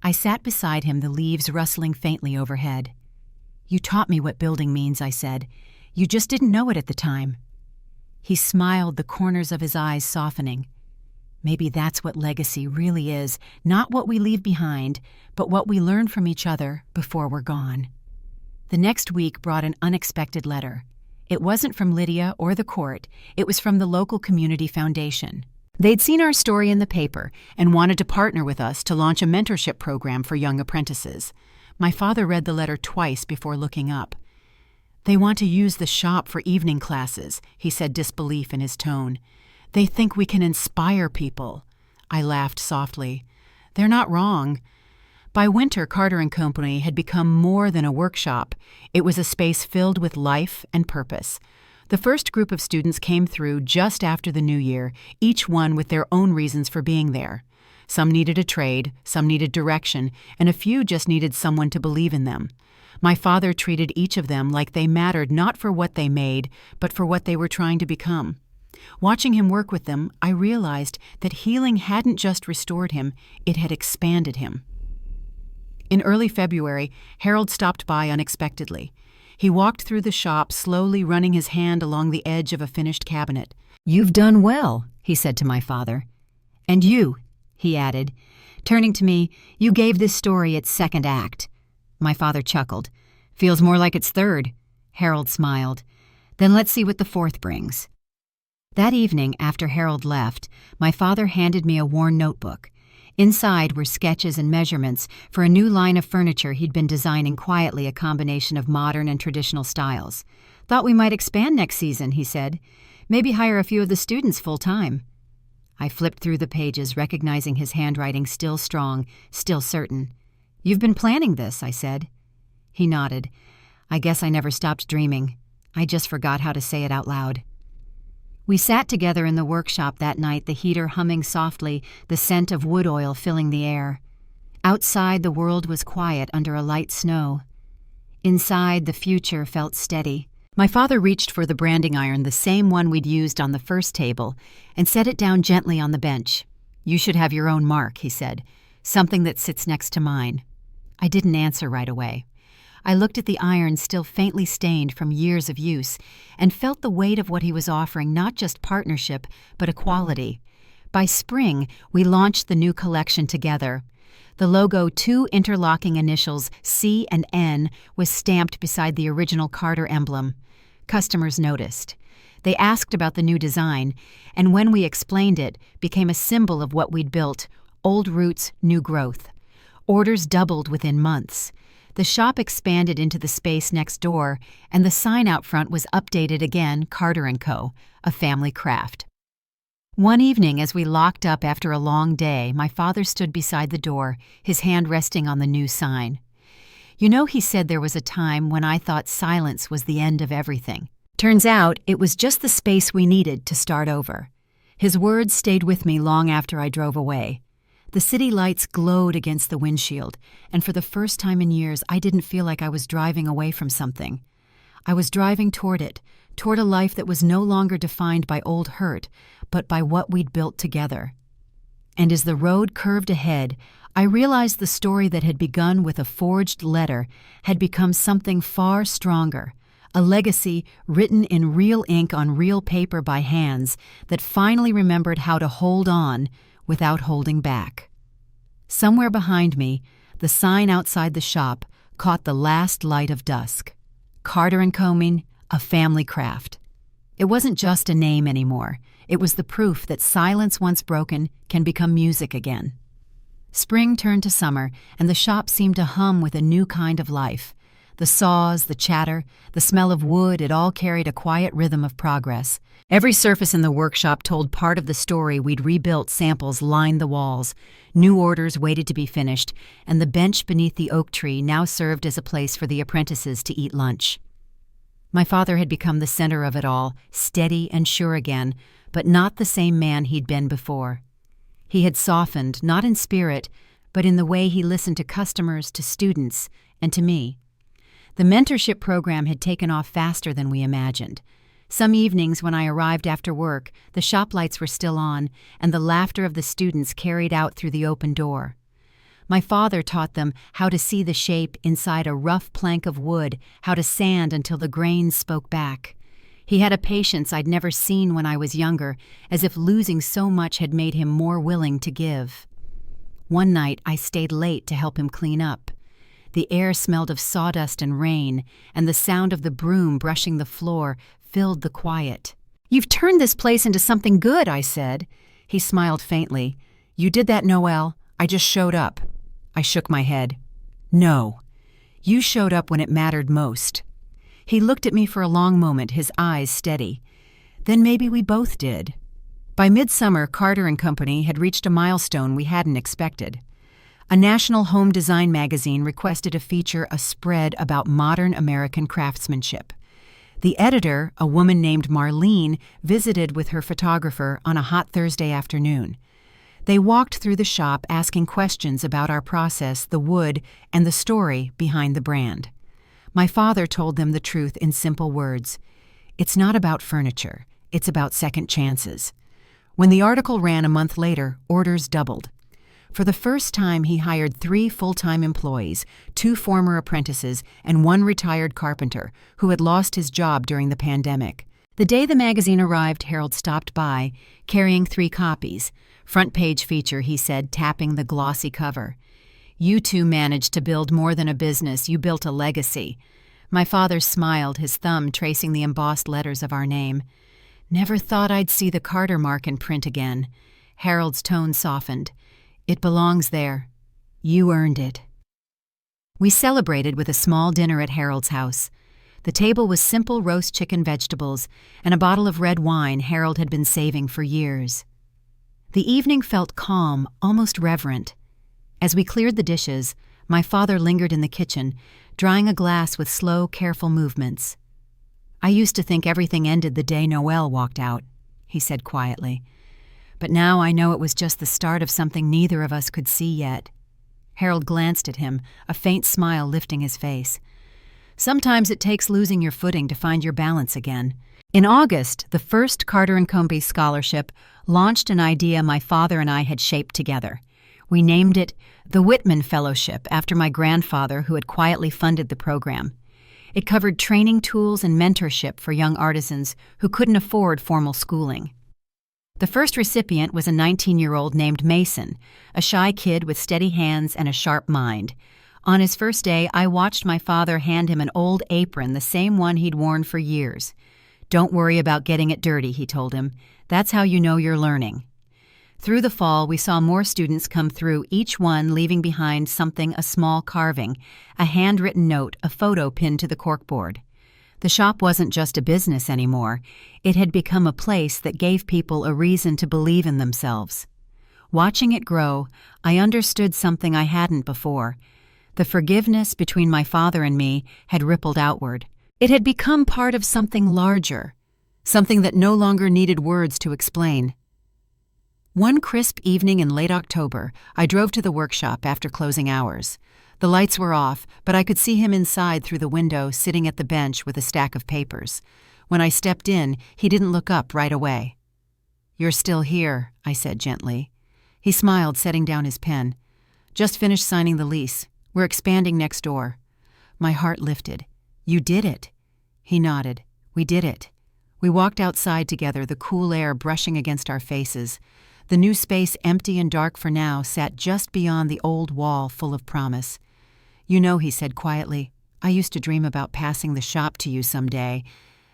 I sat beside him, the leaves rustling faintly overhead. "You taught me what building means," I said. "You just didn't know it at the time." He smiled, the corners of his eyes softening. "Maybe that's what legacy really is, not what we leave behind, but what we learn from each other before we're gone." The next week brought an unexpected letter. It wasn't from Lydia or the court, it was from the local community foundation. They'd seen our story in the paper and wanted to partner with us to launch a mentorship program for young apprentices. My father read the letter twice before looking up. "They want to use the shop for evening classes," he said, disbelief in his tone. "They think we can inspire people." I laughed softly. "They're not wrong." By winter, Carter & Company had become more than a workshop. It was a space filled with life and purpose. The first group of students came through just after the new year, each one with their own reasons for being there. Some needed a trade, some needed direction, and a few just needed someone to believe in them. My father treated each of them like they mattered not for what they made, but for what they were trying to become. Watching him work with them, I realized that healing hadn't just restored him, it had expanded him. In early February, Harold stopped by unexpectedly. He walked through the shop, slowly running his hand along the edge of a finished cabinet. "You've done well," he said to my father. "And you," he added. Turning to me, "you gave this story its second act." My father chuckled. "Feels more like its third." Harold smiled. "Then let's see what the fourth brings." That evening, after Harold left, my father handed me a worn notebook. Inside were sketches and measurements for a new line of furniture he'd been designing quietly, a combination of modern and traditional styles. "Thought we might expand next season," he said. "Maybe hire a few of the students full-time." I flipped through the pages, recognizing his handwriting still strong, still certain. "You've been planning this," I said. He nodded. "I guess I never stopped dreaming. I just forgot how to say it out loud." We sat together in the workshop that night, the heater humming softly, the scent of wood oil filling the air. Outside, the world was quiet under a light snow. Inside, the future felt steady. My father reached for the branding iron, the same one we'd used on the first table, and set it down gently on the bench. "You should have your own mark," he said, "something that sits next to mine." I didn't answer right away. I looked at the iron still faintly stained from years of use and felt the weight of what he was offering, not just partnership, but equality. By spring, we launched the new collection together. The logo, two interlocking initials, C and N, was stamped beside the original Carter emblem. Customers noticed. They asked about the new design, and when we explained it, became a symbol of what we'd built: old roots, new growth. Orders doubled within months. The shop expanded into the space next door, and the sign out front was updated again, Carter & Co., a family craft. One evening, as we locked up after a long day, my father stood beside the door, his hand resting on the new sign. "You know," he said, "there was a time when I thought silence was the end of everything. Turns out it was just the space we needed to start over." His words stayed with me long after I drove away. The city lights glowed against the windshield, and for the first time in years, I didn't feel like I was driving away from something. I was driving toward it, toward a life that was no longer defined by old hurt, but by what we'd built together. And as the road curved ahead, I realized the story that had begun with a forged letter had become something far stronger, a legacy written in real ink on real paper by hands that finally remembered how to hold on without holding back. Somewhere behind me, the sign outside the shop caught the last light of dusk. Carter & Combing, a family craft. It wasn't just a name anymore. It was the proof that silence once broken can become music again. Spring turned to summer, and the shop seemed to hum with a new kind of life. The saws, the chatter, the smell of wood, it all carried a quiet rhythm of progress. Every surface in the workshop told part of the story we'd rebuilt. Samples lined the walls. New orders waited to be finished, and the bench beneath the oak tree now served as a place for the apprentices to eat lunch. My father had become the center of it all, steady and sure again, but not the same man he'd been before. He had softened, not in spirit, but in the way he listened to customers, to students, and to me. The mentorship program had taken off faster than we imagined. Some evenings when I arrived after work, the shop lights were still on, and the laughter of the students carried out through the open door. My father taught them how to see the shape inside a rough plank of wood, how to sand until the grains spoke back. He had a patience I'd never seen when I was younger, as if losing so much had made him more willing to give. One night I stayed late to help him clean up. The air smelled of sawdust and rain, and the sound of the broom brushing the floor filled the quiet. "You've turned this place into something good," I said. He smiled faintly. "You did that, Noelle. I just showed up." I shook my head. "No. You showed up when it mattered most." He looked at me for a long moment, his eyes steady. "Then maybe we both did." By midsummer, Carter & Company had reached a milestone we hadn't expected. A national home design magazine requested to feature a spread about modern American craftsmanship. The editor, a woman named Marlene, visited with her photographer on a hot Thursday afternoon. They walked through the shop asking questions about our process, the wood, and the story behind the brand. My father told them the truth in simple words. It's not about furniture. It's about second chances. When the article ran a month later, orders doubled. For the first time, he hired 3 full-time employees, 2 former apprentices, and 1 retired carpenter who had lost his job during the pandemic. The day the magazine arrived, Harold stopped by, carrying 3 copies. "Front page feature," he said, tapping the glossy cover. "You two managed to build more than a business. You built a legacy." My father smiled, his thumb tracing the embossed letters of our name. "Never thought I'd see the Carter mark in print again." Harold's tone softened. "It belongs there. You earned it." We celebrated with a small dinner at Harold's house. The table was simple roast chicken vegetables and a bottle of red wine Harold had been saving for years. The evening felt calm, almost reverent. As we cleared the dishes, my father lingered in the kitchen, drying a glass with slow, careful movements. "I used to think everything ended the day Noelle walked out," he said quietly. "But now I know it was just the start of something neither of us could see yet." Harold glanced at him, a faint smile lifting his face. "Sometimes it takes losing your footing to find your balance again." In August, the first Carter & Company scholarship launched an idea my father and I had shaped together. We named it the Whitman Fellowship after my grandfather who had quietly funded the program. It covered training tools and mentorship for young artisans who couldn't afford formal schooling. The first recipient was a 19-year-old named Mason, a shy kid with steady hands and a sharp mind. On his first day, I watched my father hand him an old apron, the same one he'd worn for years. "Don't worry about getting it dirty," he told him. "That's how you know you're learning." Through the fall, we saw more students come through, each one leaving behind something, a small carving, a handwritten note, a photo pinned to the corkboard. The shop wasn't just a business anymore. It had become a place that gave people a reason to believe in themselves. Watching it grow, I understood something I hadn't before. The forgiveness between my father and me had rippled outward. It had become part of something larger, something that no longer needed words to explain. One crisp evening in late October, I drove to the workshop after closing hours. The lights were off, but I could see him inside through the window, sitting at the bench with a stack of papers. When I stepped in, he didn't look up right away. "You're still here," I said gently. He smiled, setting down his pen. "Just finished signing the lease. We're expanding next door." My heart lifted. "You did it." He nodded. "We did it." We walked outside together, the cool air brushing against our faces. The new space, empty and dark for now, sat just beyond the old wall full of promise. "You know," he said quietly, "I used to dream about passing the shop to you someday.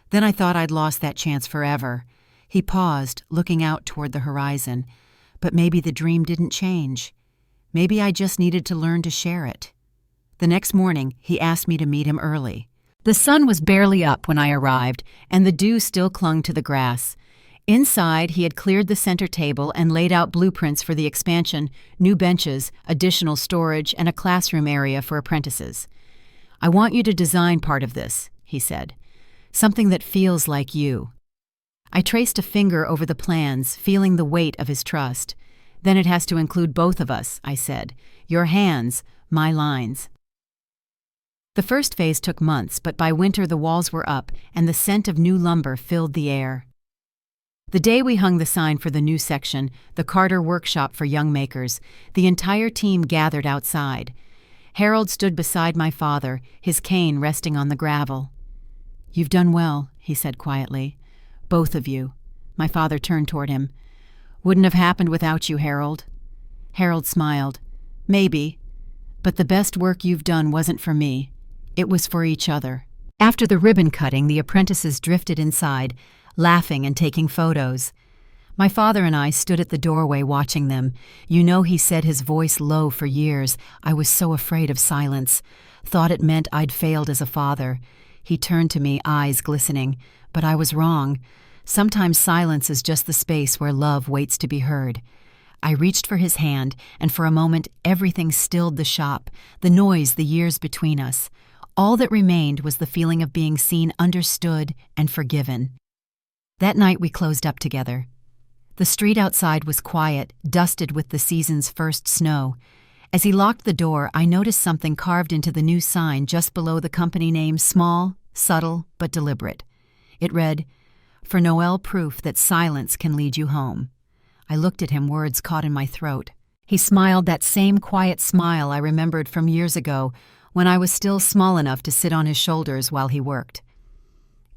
Then I thought I'd lost that chance forever." He paused, looking out toward the horizon. But maybe the dream didn't change. Maybe I just needed to learn to share it. The next morning, he asked me to meet him early. The sun was barely up when I arrived, and the dew still clung to the grass. Inside, he had cleared the center table and laid out blueprints for the expansion, new benches, additional storage, and a classroom area for apprentices. "I want you to design part of this," he said. "Something that feels like you." I traced a finger over the plans, feeling the weight of his trust. "Then it has to include both of us," I said. "Your hands, my lines." The first phase took months, but by winter the walls were up and the scent of new lumber filled the air. The day we hung the sign for the new section, the Carter Workshop for Young Makers, the entire team gathered outside. Harold stood beside my father, his cane resting on the gravel. "You've done well," he said quietly. "Both of you." My father turned toward him. "Wouldn't have happened without you, Harold." Harold smiled. "Maybe. But the best work you've done wasn't for me. It was for each other." After the ribbon cutting, the apprentices drifted inside, laughing and taking photos. My father and I stood at the doorway watching them. "You know," he said, his voice low for years, "I was so afraid of silence. Thought it meant I'd failed as a father." He turned to me, eyes glistening. "But I was wrong. Sometimes silence is just the space where love waits to be heard." I reached for his hand, and for a moment everything stilled the shop, the noise, the years between us. All that remained was the feeling of being seen, understood, and forgiven. That night we closed up together. The street outside was quiet, dusted with the season's first snow. As he locked the door, I noticed something carved into the new sign just below the company name, small, subtle, but deliberate. It read, "For Noelle, proof that silence can lead you home." I looked at him, words caught in my throat. He smiled, that same quiet smile I remembered from years ago when I was still small enough to sit on his shoulders while he worked.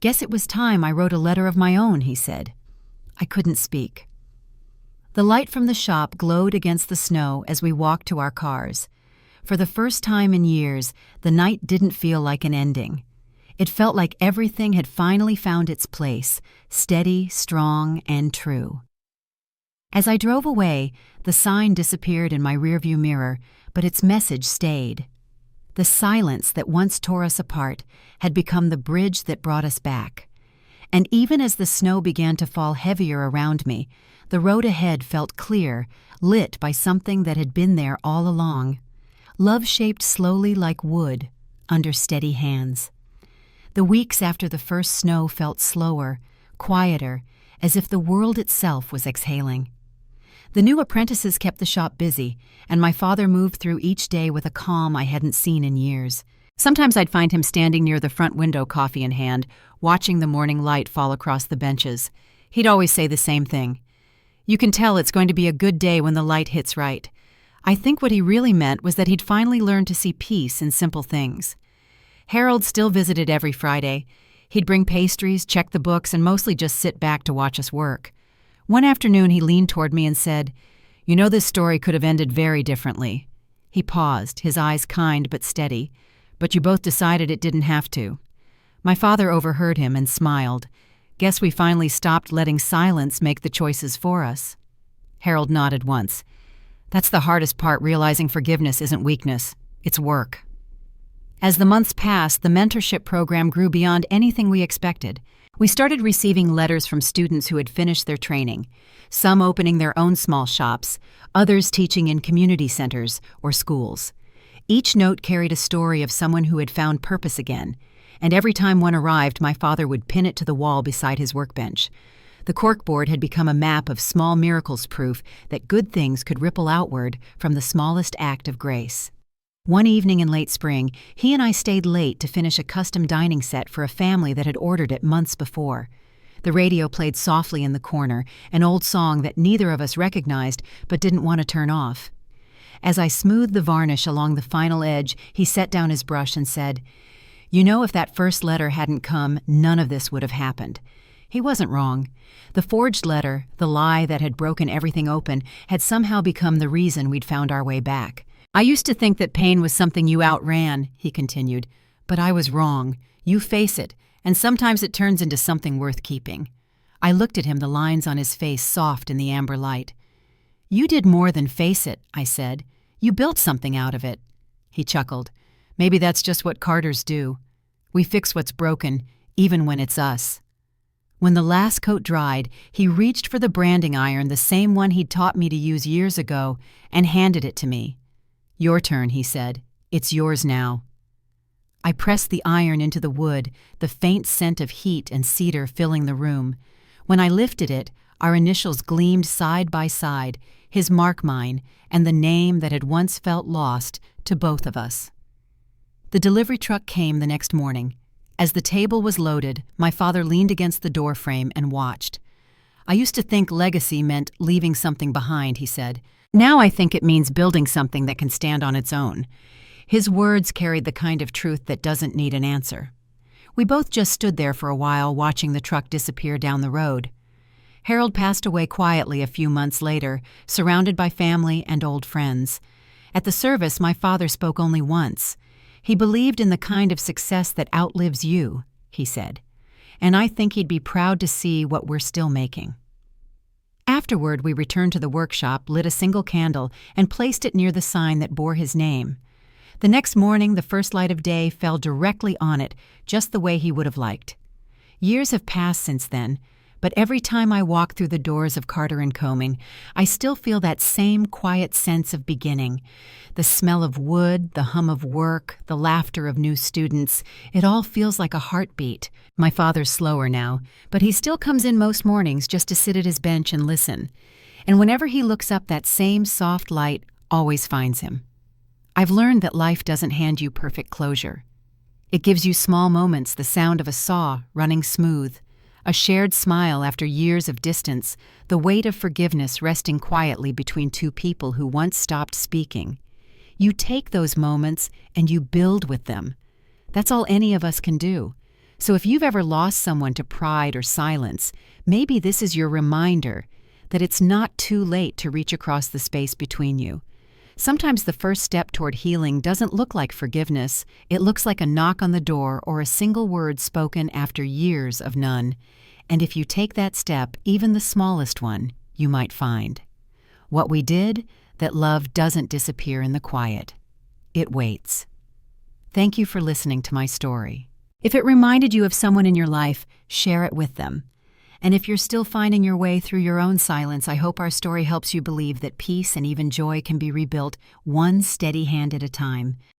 "Guess it was time I wrote a letter of my own," he said. I couldn't speak. The light from the shop glowed against the snow as we walked to our cars. For the first time in years, the night didn't feel like an ending. It felt like everything had finally found its place, steady, strong, and true. As I drove away, the sign disappeared in my rearview mirror, but its message stayed. The silence that once tore us apart had become the bridge that brought us back. And even as the snow began to fall heavier around me, the road ahead felt clear, lit by something that had been there all along. Love shaped slowly like wood under steady hands. The weeks after the first snow felt slower, quieter, as if the world itself was exhaling. The new apprentices kept the shop busy, and my father moved through each day with a calm I hadn't seen in years. Sometimes I'd find him standing near the front window, coffee in hand, watching the morning light fall across the benches. He'd always say the same thing. "You can tell it's going to be a good day when the light hits right." I think what he really meant was that he'd finally learned to see peace in simple things. Harold still visited every Friday. He'd bring pastries, check the books, and mostly just sit back to watch us work. One afternoon he leaned toward me and said, "You know, this story could have ended very differently." He paused, his eyes kind but steady. "But you both decided it didn't have to." My father overheard him and smiled. "Guess we finally stopped letting silence make the choices for us." Harold nodded once. "That's the hardest part, realizing forgiveness isn't weakness. It's work." As the months passed, the mentorship program grew beyond anything we expected. We started receiving letters from students who had finished their training, some opening their own small shops, others teaching in community centers or schools. Each note carried a story of someone who had found purpose again, and every time one arrived, my father would pin it to the wall beside his workbench. The corkboard had become a map of small miracles, proof that good things could ripple outward from the smallest act of grace. One evening in late spring, he and I stayed late to finish a custom dining set for a family that had ordered it months before. The radio played softly in the corner, an old song that neither of us recognized but didn't want to turn off. As I smoothed the varnish along the final edge, he set down his brush and said, "You know, if that first letter hadn't come, none of this would have happened." He wasn't wrong. The forged letter, the lie that had broken everything open, had somehow become the reason we'd found our way back. "I used to think that pain was something you outran," he continued, "but I was wrong. You face it, and sometimes it turns into something worth keeping." I looked at him, the lines on his face soft in the amber light. "You did more than face it," I said. "You built something out of it." He chuckled. "Maybe that's just what Carters do. We fix what's broken, even when it's us." When the last coat dried, he reached for the branding iron, the same one he'd taught me to use years ago, and handed it to me. "Your turn," he said. "It's yours now." I pressed the iron into the wood, the faint scent of heat and cedar filling the room. When I lifted it, our initials gleamed side by side, his mark mine, and the name that had once felt lost to both of us. The delivery truck came the next morning. As the table was loaded, my father leaned against the doorframe and watched. "I used to think legacy meant leaving something behind," he said. "Now I think it means building something that can stand on its own." His words carried the kind of truth that doesn't need an answer. We both just stood there for a while, watching the truck disappear down the road. Harold passed away quietly a few months later, surrounded by family and old friends. At the service, my father spoke only once. He believed in the kind of success that outlives you, he said, and I think he'd be proud to see what we're still making. Afterward, we returned to the workshop, lit a single candle, and placed it near the sign that bore his name. The next morning, the first light of day fell directly on it, just the way he would have liked. Years have passed since then, but every time I walk through the doors of Carter & Combing, I still feel that same quiet sense of beginning. The smell of wood, the hum of work, the laughter of new students, it all feels like a heartbeat. My father's slower now, but he still comes in most mornings just to sit at his bench and listen. And whenever he looks up, that same soft light always finds him. I've learned that life doesn't hand you perfect closure. It gives you small moments, the sound of a saw running smooth, a shared smile after years of distance, the weight of forgiveness resting quietly between two people who once stopped speaking. You take those moments and you build with them. That's all any of us can do. So if you've ever lost someone to pride or silence, maybe this is your reminder that it's not too late to reach across the space between you. Sometimes the first step toward healing doesn't look like forgiveness. It looks like a knock on the door or a single word spoken after years of none. And if you take that step, even the smallest one, you might find what we did, that love doesn't disappear in the quiet. It waits. Thank you for listening to my story. If it reminded you of someone in your life, share it with them. And if you're still finding your way through your own silence, I hope our story helps you believe that peace and even joy can be rebuilt one steady hand at a time.